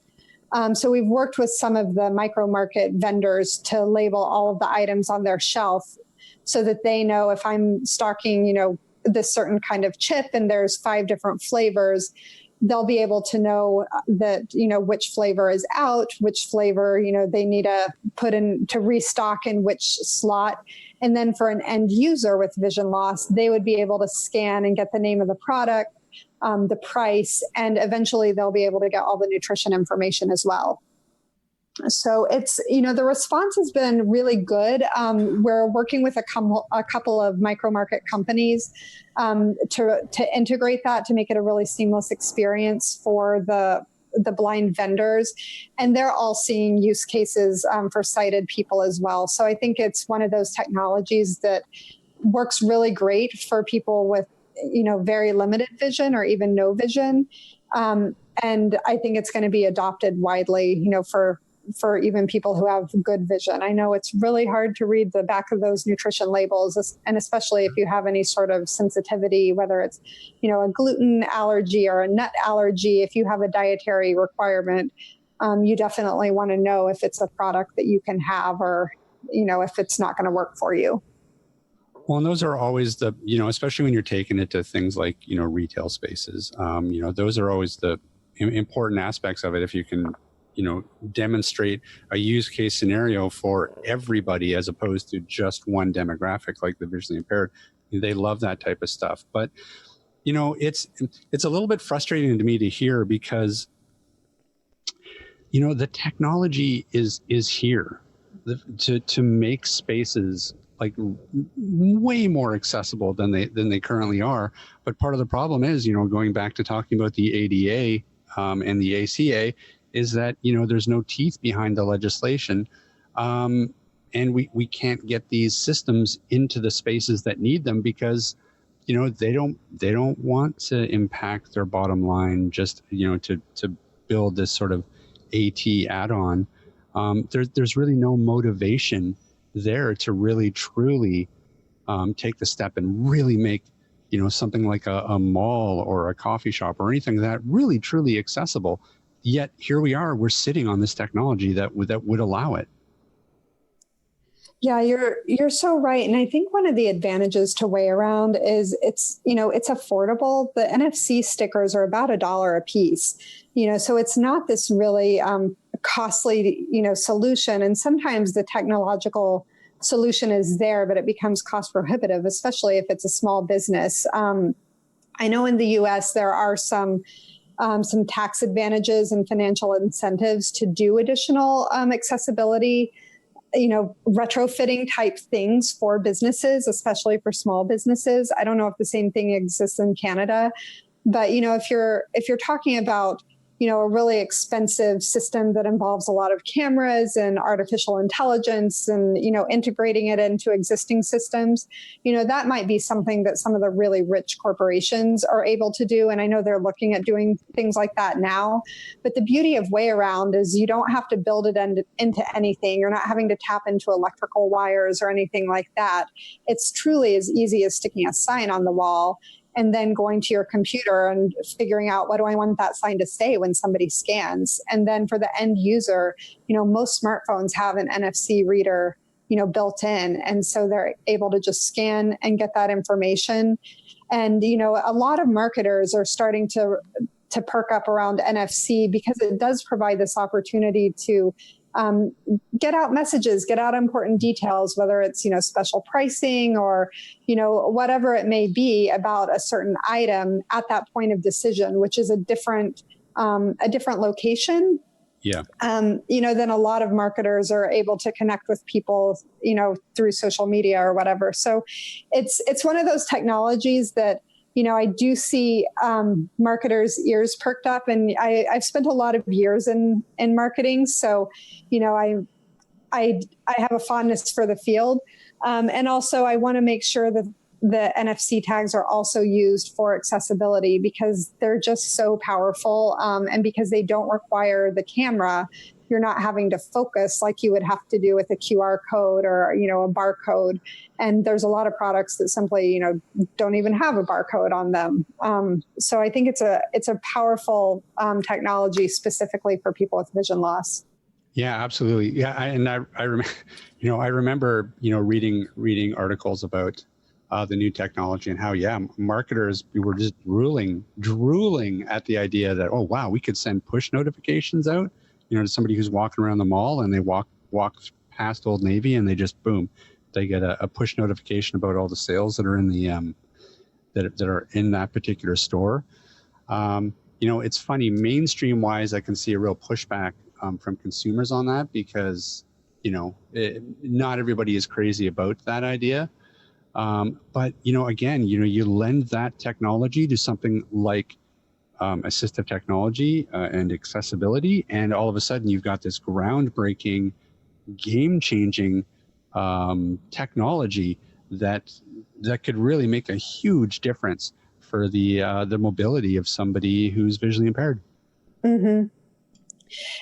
S7: So we've worked with some of the micro market vendors to label all of the items on their shelf so that they know if I'm stocking, this certain kind of chip and there's 5 different flavors, they'll be able to know that, which flavor is out, which flavor, they need to put in to restock in which slot. And then for an end user with vision loss, they would be able to scan and get the name of the product, the price, and eventually they'll be able to get all the nutrition information as well. So it's, the response has been really good. We're working with a couple of micro market companies to integrate that, to make it a really seamless experience for the blind vendors. And they're all seeing use cases for sighted people as well. So I think it's one of those technologies that works really great for people with, very limited vision or even no vision. And I think it's going to be adopted widely, for even people who have good vision. I know it's really hard to read the back of those nutrition labels, and especially if you have any sort of sensitivity, whether it's, a gluten allergy or a nut allergy. If you have a dietary requirement, you definitely want to know if it's a product that you can have or, if it's not going to work for you.
S1: Well, and those are always the, especially when you're taking it to things like, retail spaces, those are always the important aspects of it. If you can, demonstrate a use case scenario for everybody as opposed to just one demographic like the visually impaired, they love that type of stuff. But, it's a little bit frustrating to me to hear because, the technology is here to make spaces like way more accessible than they currently are. But part of the problem is, going back to talking about the ADA and the ACA, is that, there's no teeth behind the legislation. And we can't get these systems into the spaces that need them because, they don't want to impact their bottom line just, to build this sort of AT add-on. There's really no motivation there to really truly take the step and really make, something like a mall or a coffee shop or anything that really truly accessible. Yet here we are, we're sitting on this technology that would allow it.
S7: Yeah, you're so right. And I think one of the advantages to WayAround is it's affordable. The NFC stickers are about $1 a piece, so it's not this really costly, solution. And sometimes the technological solution is there, but it becomes cost prohibitive, especially if it's a small business. I know in the US, there are some tax advantages and financial incentives to do additional accessibility, retrofitting type things for businesses, especially for small businesses. I don't know if the same thing exists in Canada, but if you're talking about a really expensive system that involves a lot of cameras and artificial intelligence and, integrating it into existing systems, that might be something that some of the really rich corporations are able to do. And I know they're looking at doing things like that now. But the beauty of WayAround is you don't have to build it into anything. You're not having to tap into electrical wires or anything like that. It's truly as easy as sticking a sign on the wall and then going to your computer and figuring out, what do I want that sign to say when somebody scans? And then for the end user, most smartphones have an NFC reader, built in. And so they're able to just scan and get that information. And, a lot of marketers are starting to perk up around NFC because it does provide this opportunity to get out messages, get out important details, whether it's, special pricing or, whatever it may be about a certain item at that point of decision, which is a different location.
S1: Yeah.
S7: Then a lot of marketers are able to connect with people, through social media or whatever. So it's one of those technologies that, I do see marketers' ears perked up, and I've spent a lot of years in marketing. So, I have a fondness for the field. And also I want to make sure that the NFC tags are also used for accessibility because they're just so powerful. And because they don't require the camera, you're not having to focus like you would have to do with a QR code or, a barcode. And there's a lot of products that simply, don't even have a barcode on them. So I think it's a powerful technology specifically for people with vision loss.
S1: Yeah, absolutely. Yeah, I remember, reading articles about the new technology and how, marketers were just drooling at the idea that, oh, wow, we could send push notifications out, to somebody who's walking around the mall and they walk past Old Navy and they just, boom, they get a push notification about all the sales that are in the that are in that particular store. It's funny, mainstream wise, I can see a real pushback from consumers on that because, not everybody is crazy about that idea. But, again, you lend that technology to something like assistive technology and accessibility, and all of a sudden you've got this groundbreaking, game-changing technology that could really make a huge difference for the mobility of somebody who's visually impaired.
S7: Mm-hmm.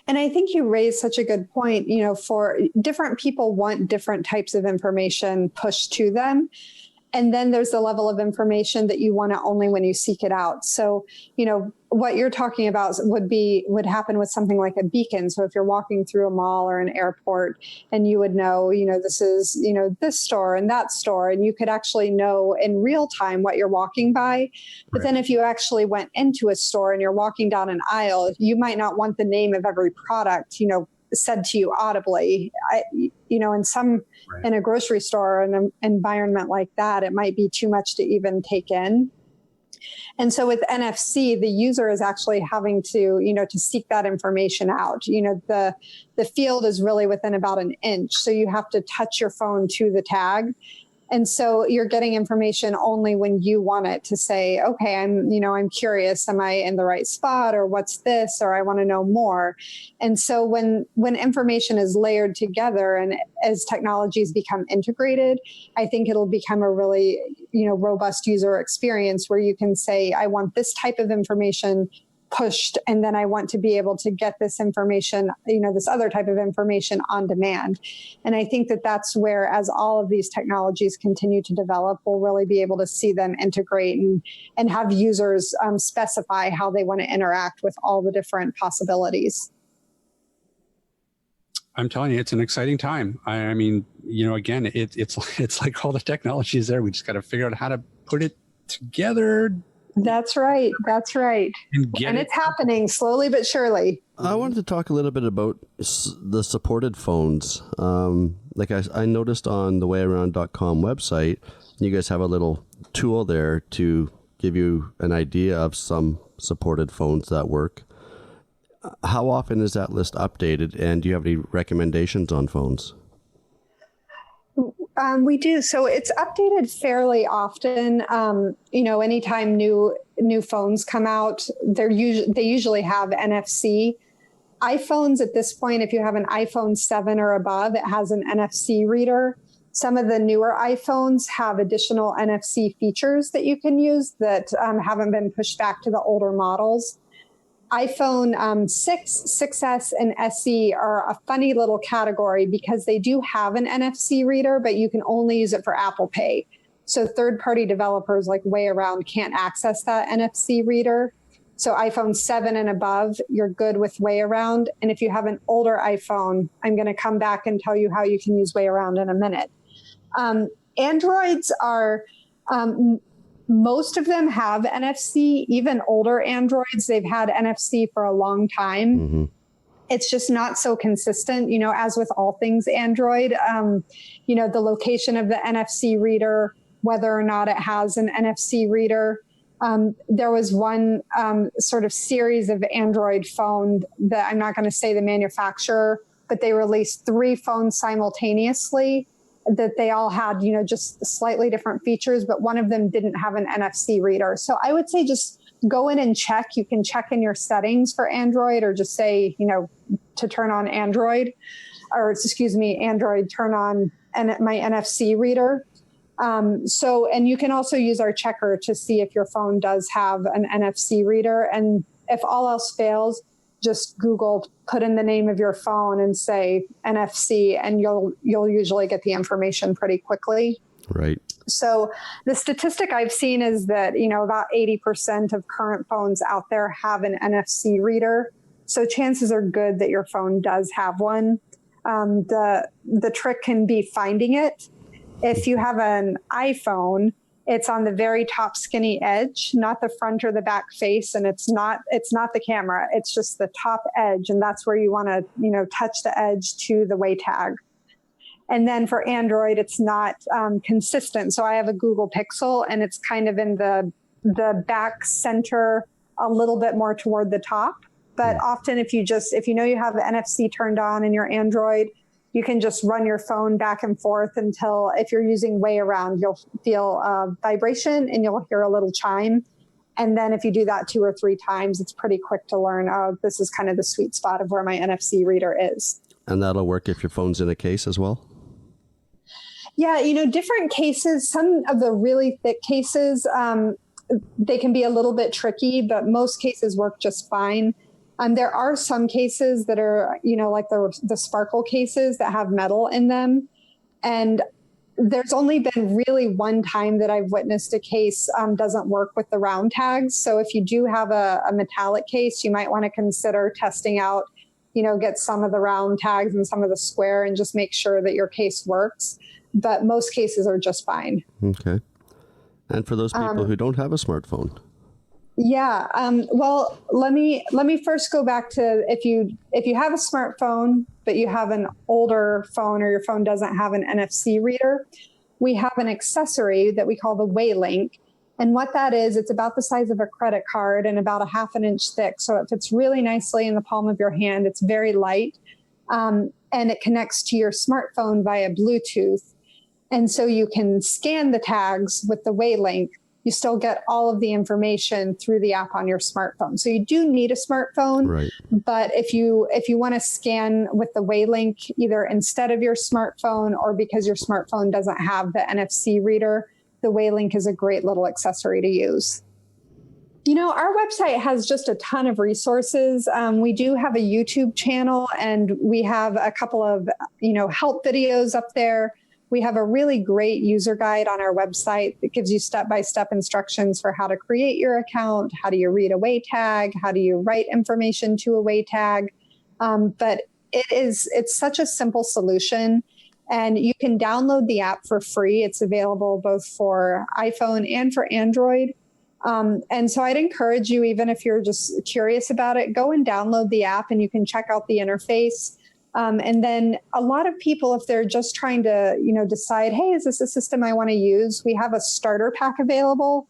S7: And I think you raised such a good point. For different people want different types of information pushed to them. And then there's the level of information that you want it only when you seek it out. So, what you're talking about would happen with something like a beacon. So if you're walking through a mall or an airport and you would know, this is, this store and that store, and you could actually know in real time what you're walking by. But then if you actually went into a store and you're walking down an aisle, you might not want the name of every product, said to you audibly. In a grocery store or an environment like that, it might be too much to even take in. And so with NFC, the user is actually having to, to seek that information out. The field is really within about an inch. So you have to touch your phone to the tag. And so you're getting information only when you want it to say, okay, I'm curious, am I in the right spot, or what's this, or I want to know more. And so when information is layered together and as technologies become integrated, I think it'll become a really, robust user experience where you can say, I want this type of information pushed, and then I want to be able to get this information, this other type of information on demand. And I think that that's where, as all of these technologies continue to develop, we'll really be able to see them integrate and have users specify how they want to interact with all the different possibilities.
S1: I'm telling you, it's an exciting time. I mean, again, it's like all the technology is there. We just got to figure out how to put it together.
S7: That's right. And it's happening slowly but surely.
S2: I wanted to talk a little bit about the supported phones. I noticed on the WayAround.com website, you guys have a little tool there to give you an idea of some supported phones that work. How often is that list updated, and do you have any recommendations on phones?
S7: We do. So it's updated fairly often. Anytime new new phones come out, they usually have NFC. iPhones at this point, if you have an iPhone 7 or above, it has an NFC reader. Some of the newer iPhones have additional NFC features that you can use that haven't been pushed back to the older models. iPhone 6, 6S, and SE are a funny little category because they do have an NFC reader, but you can only use it for Apple Pay. So third-party developers like WayAround can't access that NFC reader. So iPhone 7 and above, you're good with WayAround. And if you have an older iPhone, I'm going to come back and tell you how you can use WayAround in a minute. Androids are... most of them have NFC, even older Androids. They've had NFC for a long time. Mm-hmm. It's just not so consistent, as with all things Android. The location of the NFC reader, whether or not it has an NFC reader. There was one sort of series of Android phone that I'm not going to say the manufacturer, but they released 3 phones simultaneously that they all had, just slightly different features, but one of them didn't have an NFC reader. So I would say just go in and check. You can check in your settings for Android or just say, to turn on Android, Android, turn on my NFC reader. And you can also use our checker to see if your phone does have an NFC reader. And if all else fails, just Google, put in the name of your phone and say NFC, and you'll usually get the information pretty quickly.
S2: Right.
S7: So the statistic I've seen is that, about 80% of current phones out there have an NFC reader. So chances are good that your phone does have one. The trick can be finding it. If you have an iPhone, it's on the very top skinny edge, not the front or the back face. And it's not the camera. It's just the top edge. And that's where you want to, touch the edge to the way tag. And then for Android, it's not consistent. So I have a Google Pixel and it's kind of in the back center, a little bit more toward the top. But often if you you have the NFC turned on in your Android, you can just run your phone back and forth until, if you're using WayAround, you'll feel a vibration and you'll hear a little chime. And then if you do that 2 or 3 times, it's pretty quick to learn, this is kind of the sweet spot of where my NFC reader is.
S2: And that'll work if your phone's in a case as well?
S7: Yeah, different cases, some of the really thick cases, they can be a little bit tricky, but most cases work just fine. There are some cases that are, like the sparkle cases that have metal in them. And there's only been really one time that I've witnessed a case doesn't work with the round tags. So if you do have a metallic case, you might want to consider testing out, get some of the round tags and some of the square and just make sure that your case works. But most cases are just fine. Okay.
S2: And for those people who don't have a smartphone?
S7: Yeah. Well, let me first go back to if you have a smartphone, but you have an older phone or your phone doesn't have an NFC reader, we have an accessory that we call the WayLink. And what that is, it's about the size of a credit card and about a 1/2 inch thick. So it fits really nicely in the palm of your hand. It's very light. And it connects to your smartphone via Bluetooth. And so you can scan the tags with the WayLink. You still get all of the information through the app on your smartphone. So you do need a smartphone, right? But if you want to scan with the WayLink, either instead of your smartphone or because your smartphone doesn't have the NFC reader, the WayLink is a great little accessory to use. Our website has just a ton of resources. We do have a YouTube channel and we have a couple of, help videos up there. We have a really great user guide on our website that gives you step-by-step instructions for how to create your account, how do you read a way tag, how do you write information to a way tag. But it's such a simple solution, and you can download the app for free. It's available both for iPhone and for Android. And so I'd encourage you, even if you're just curious about it, go and download the app and you can check out the interface. And then a lot of people, if they're just trying to, decide, hey, is this a system I want to use? We have a starter pack available.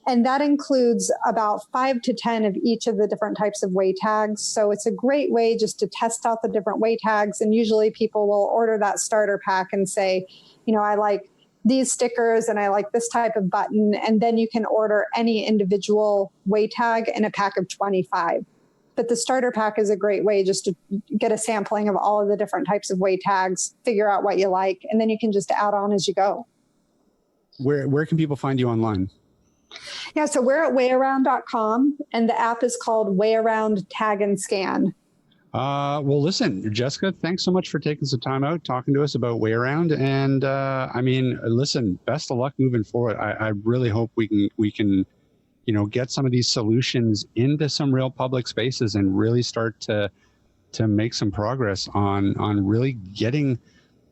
S7: And that includes about 5 to 10 of each of the different types of way tags. So it's a great way just to test out the different way tags. And usually people will order that starter pack and say, I like these stickers and I like this type of button. And then you can order any individual way tag in a pack of 25. But the starter pack is a great way just to get a sampling of all of the different types of way tags, figure out what you like, and then you can just add on as you go.
S1: Where can people find you online?
S7: Yeah, so we're at wayaround.com, and the app is called WayAround Tag and Scan.
S1: Well, listen, Jessica, thanks so much for taking some time out talking to us about WayAround. And I mean, listen, best of luck moving forward. I really hope we can, get some of these solutions into some real public spaces and really start to make some progress on really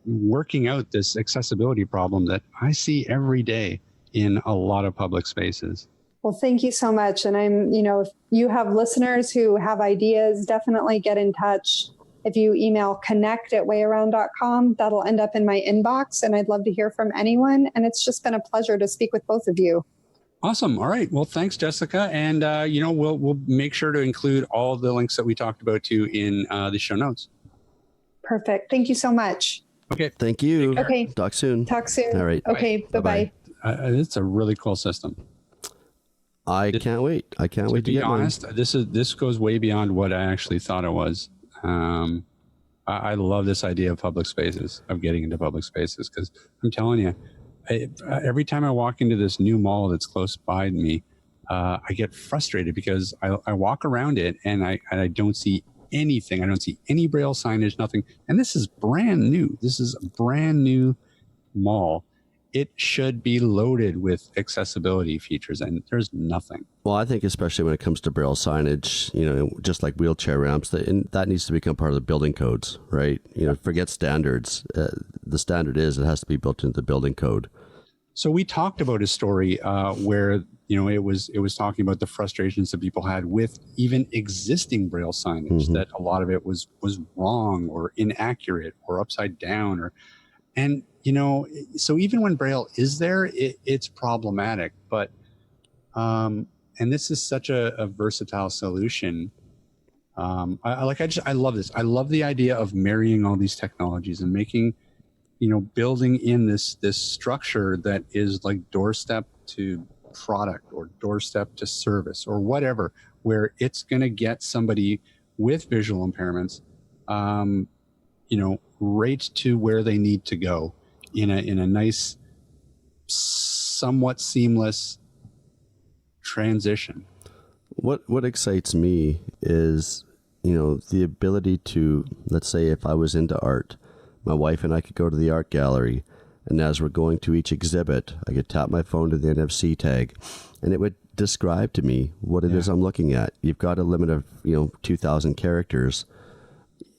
S1: working out this accessibility problem that I see every day in a lot of public spaces.
S7: Well, thank you so much. And if you have listeners who have ideas, definitely get in touch. If you email connect@wayaround.com, that'll end up in my inbox, and I'd love to hear from anyone. And it's just been a pleasure to speak with both of you.
S1: Awesome. All right. Well, thanks, Jessica. And, we'll make sure to include all the links that we talked about too in the show notes.
S7: Perfect. Thank you so much.
S1: Okay.
S2: Thank you.
S7: Okay.
S2: Talk soon.
S7: Talk soon.
S2: All right.
S7: Okay. Bye-bye.
S1: It's a really cool system.
S2: I can't wait. I can't wait to
S1: be
S2: get
S1: honest.
S2: mine.
S1: This goes way beyond what I actually thought it was. I love this idea of public spaces, of getting into public spaces, because I'm telling you, every time I walk into this new mall that's close by me, I get frustrated because I walk around it and I don't see anything. I don't see any Braille signage, nothing. And this is brand new. This is a brand new mall. It should be loaded with accessibility features, and there's nothing.
S2: Well, I think especially when it comes to Braille signage, just like wheelchair ramps, that needs to become part of the building codes, right? Forget standards. The standard is it has to be built into the building code.
S1: So we talked about a story where it was talking about the frustrations that people had with even existing Braille signage, that a lot of it was wrong or inaccurate or upside down so even when Braille is there, it's problematic. But and this is such a versatile solution. I love this. I love the idea of marrying all these technologies and making, building in this structure that is like doorstep to product or doorstep to service or whatever, where it's going to get somebody with visual impairments, right to where they need to go in a nice, somewhat seamless transition.
S2: What excites me is, the ability to, let's say if I was into art, my wife and I could go to the art gallery, and as we're going to each exhibit, I could tap my phone to the NFC tag, and it would describe to me what it is I'm looking at. You've got a limit of, 2,000 characters.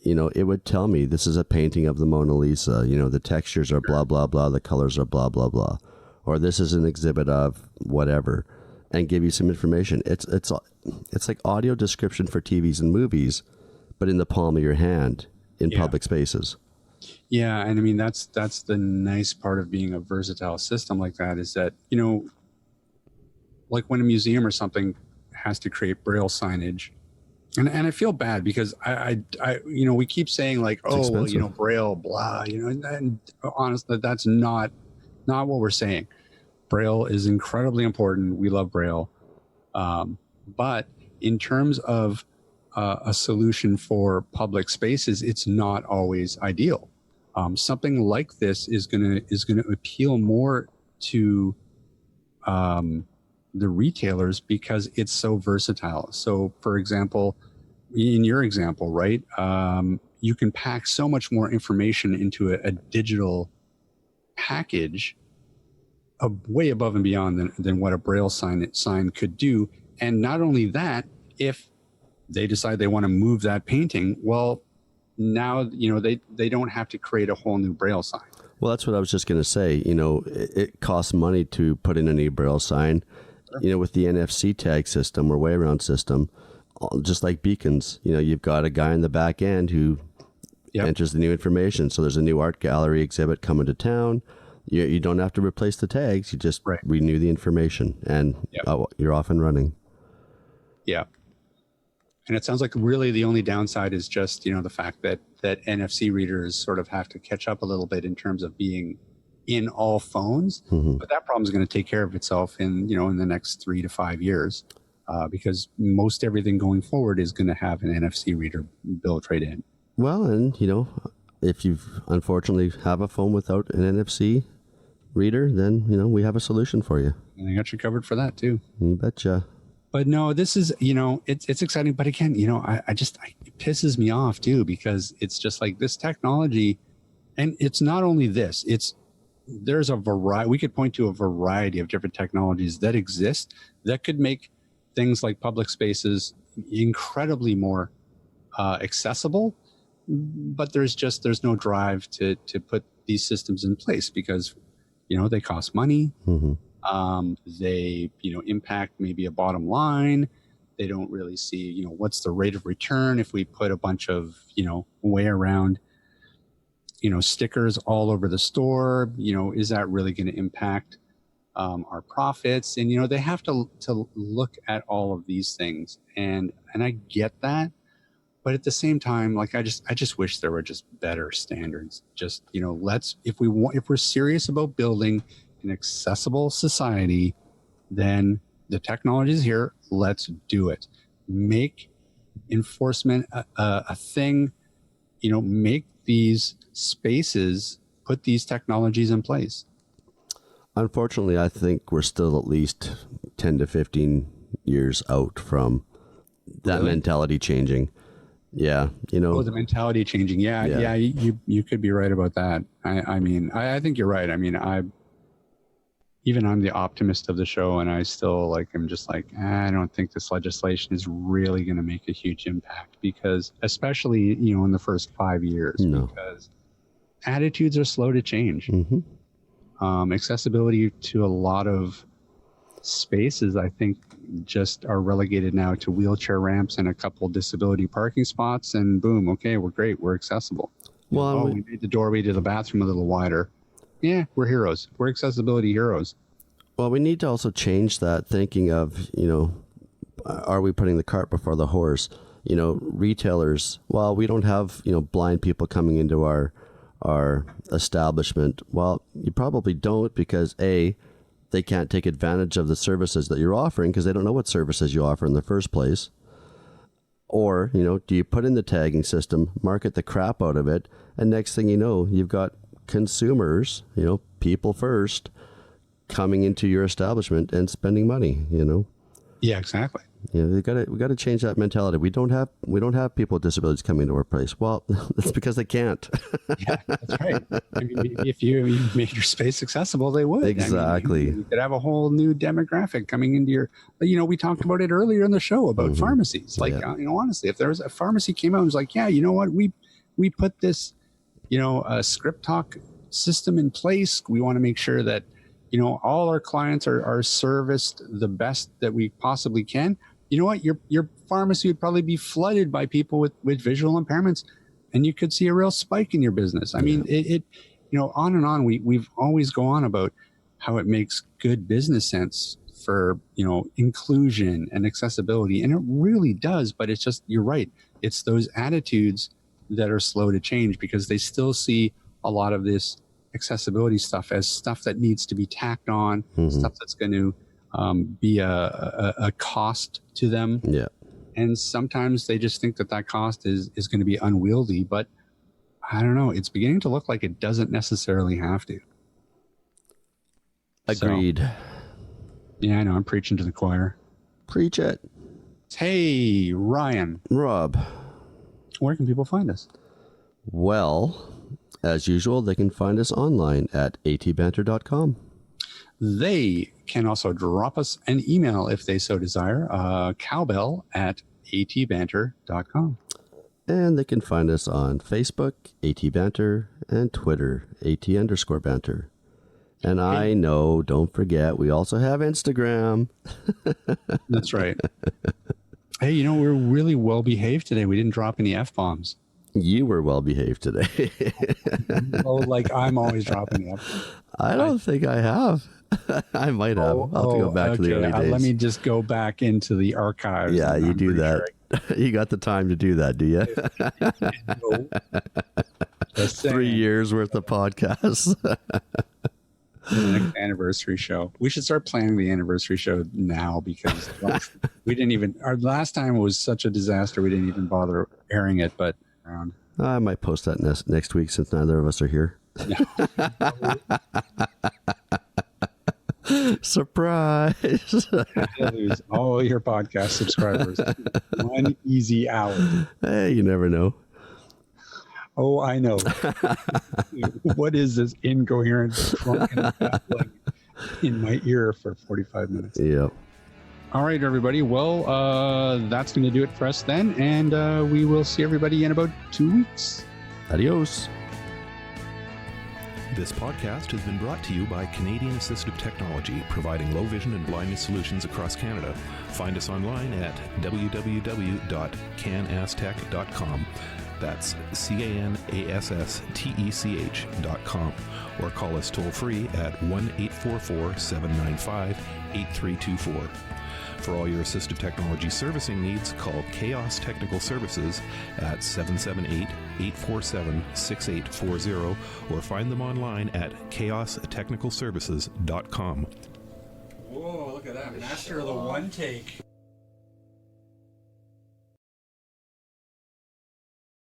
S2: It would tell me this is a painting of the Mona Lisa. The textures are blah, blah, blah. The colors are blah, blah, blah. Or this is an exhibit of whatever, and give you some information. It's like audio description for TVs and movies, but in the palm of your hand in public spaces.
S1: Yeah. And I mean, that's the nice part of being a versatile system like that is that, like when a museum or something has to create Braille signage, and I feel bad because I we keep saying like, Braille, blah, and honestly, that's not what we're saying. Braille is incredibly important. We love Braille. But in terms of a solution for public spaces, it's not always ideal. Something like this is going to appeal more to the retailers because it's so versatile. So, for example, in your example, right, you can pack so much more information into a digital package, way above and beyond than what a Braille sign could do. And not only that, if they decide they want to move that painting, well, now they don't have to create a whole new Braille sign.
S2: Well, that's what I was just going to say. It costs money to put in a new Braille sign. With the NFC tag system or WayAround system, just like beacons, you've got a guy in the back end who enters the new information. So there's a new art gallery exhibit coming to town. You don't have to replace the tags. You just renew the information and you're off and running. Yeah.
S1: And it sounds like really the only downside is just, the fact that NFC readers sort of have to catch up a little bit in terms of being in all phones, but that problem is going to take care of itself in the next 3 to 5 years, because most everything going forward is going to have an NFC reader built right in.
S2: Well, and if you unfortunately have a phone without an NFC reader, then we have a solution for you.
S1: And I got you covered for that too.
S2: You betcha.
S1: But no, this is, it's exciting. But again, it pisses me off too, because it's just like this technology, and it's not only this, there's a variety, we could point to a variety of different technologies that exist that could make things like public spaces incredibly more accessible. But there's no drive to put these systems in place because, they cost money. They, impact maybe a bottom line. They don't really see, what's the rate of return if we put a bunch of, WayAround, stickers all over the store. Is that really going to impact our profits? And, they have to look at all of these things. And I get that. But at the same time, like I just wish there were just better standards. Just, if we're serious about building an accessible society, then the technology is here. Let's do it. Make enforcement a thing. Make these spaces, put these technologies in place.
S2: Unfortunately, I think we're still at least 10 to 15 years out from that mentality changing. Yeah,
S1: the mentality changing. Yeah. You could be right about that. I think you're right. I'm the optimist of the show, and I still I'm just I don't think this legislation is really going to make a huge impact, because especially in the first 5 years, because attitudes are slow to change. Accessibility to a lot of spaces, I think, just are relegated now to wheelchair ramps and a couple disability parking spots, and boom, okay, we're great, we're accessible. Well, we made the doorway to the bathroom a little wider. Yeah, we're heroes. We're accessibility heroes.
S2: Well, we need to also change that thinking of, are we putting the cart before the horse? Retailers, well, we don't have, blind people coming into our establishment. Well, you probably don't, because they can't take advantage of the services that you're offering because they don't know what services you offer in the first place. Or, do you put in the tagging system, market the crap out of it, and next thing you know, you've got consumers, people first, coming into your establishment and spending money,
S1: Yeah, exactly.
S2: We got to change that mentality. We don't have people with disabilities coming into our place. Well, that's because they can't.
S1: Yeah, that's right. If you made your space accessible, they would.
S2: Exactly.
S1: You could have a whole new demographic coming into your. We talked about it earlier in the show about pharmacies. Honestly, if there was a pharmacy came out and was like, yeah, you know what, we put this, a ScriptDoc system in place. We want to make sure that all our clients are serviced the best that we possibly can. You know what? Your pharmacy would probably be flooded by people with visual impairments, and you could see a real spike in your business. I mean, it on and on. We've always go on about how it makes good business sense for, inclusion and accessibility. And it really does, but it's just, you're right. It's those attitudes that are slow to change, because they still see a lot of this accessibility stuff as stuff that needs to be tacked on, stuff that's going to be a cost to them. Yeah. And sometimes they just think that cost is going to be unwieldy, but I don't know. It's beginning to look like it doesn't necessarily have to.
S2: Agreed.
S1: So, yeah, I know. I'm preaching to the choir.
S2: Preach it.
S1: Hey, Ryan.
S2: Rob.
S1: Where can people find us? Well,
S2: as usual, they can find us online at atbanter.com.
S1: They can also drop us an email if they so desire, cowbell@atbanter.com.
S2: And they can find us on Facebook, ATBanter, and Twitter, AT_banter. And I know, don't forget, we also have Instagram.
S1: That's right. Hey, we're really well behaved today. We didn't drop any F-bombs.
S2: You were well behaved today.
S1: I'm always dropping the F-bombs.
S2: I don't think I have. I might have. I'll have to go back to the early days.
S1: Let me just go back into the archives.
S2: Yeah, you do that. Sure. You got the time to do that, do you?
S1: 3
S2: years worth of podcasts.
S1: The next anniversary show. We should start planning the anniversary show now because our last time was such a disaster. We didn't even bother airing it, but around.
S2: I might post that next week since neither of us are here. Surprise!
S1: You'll lose all your podcast subscribers. 1 easy hour.
S2: Hey, you never know.
S1: Oh, I know. What is this incoherent drunken babbling in my ear for 45 minutes?
S2: Yep.
S1: All right, everybody. Well, that's going to do it for us then. And we will see everybody in about 2 weeks.
S2: Adios.
S5: This podcast has been brought to you by Canadian Assistive Technology, providing low vision and blindness solutions across Canada. Find us online at www.canasstech.com. That's CANASSTECH.com, or call us toll free at 1-844-795-8324. For all your assistive technology servicing needs, call Chaos Technical Services at 778-847-6840, or find them online at chaostechnicalservices.com.
S4: Whoa, look at that. Master of the one take.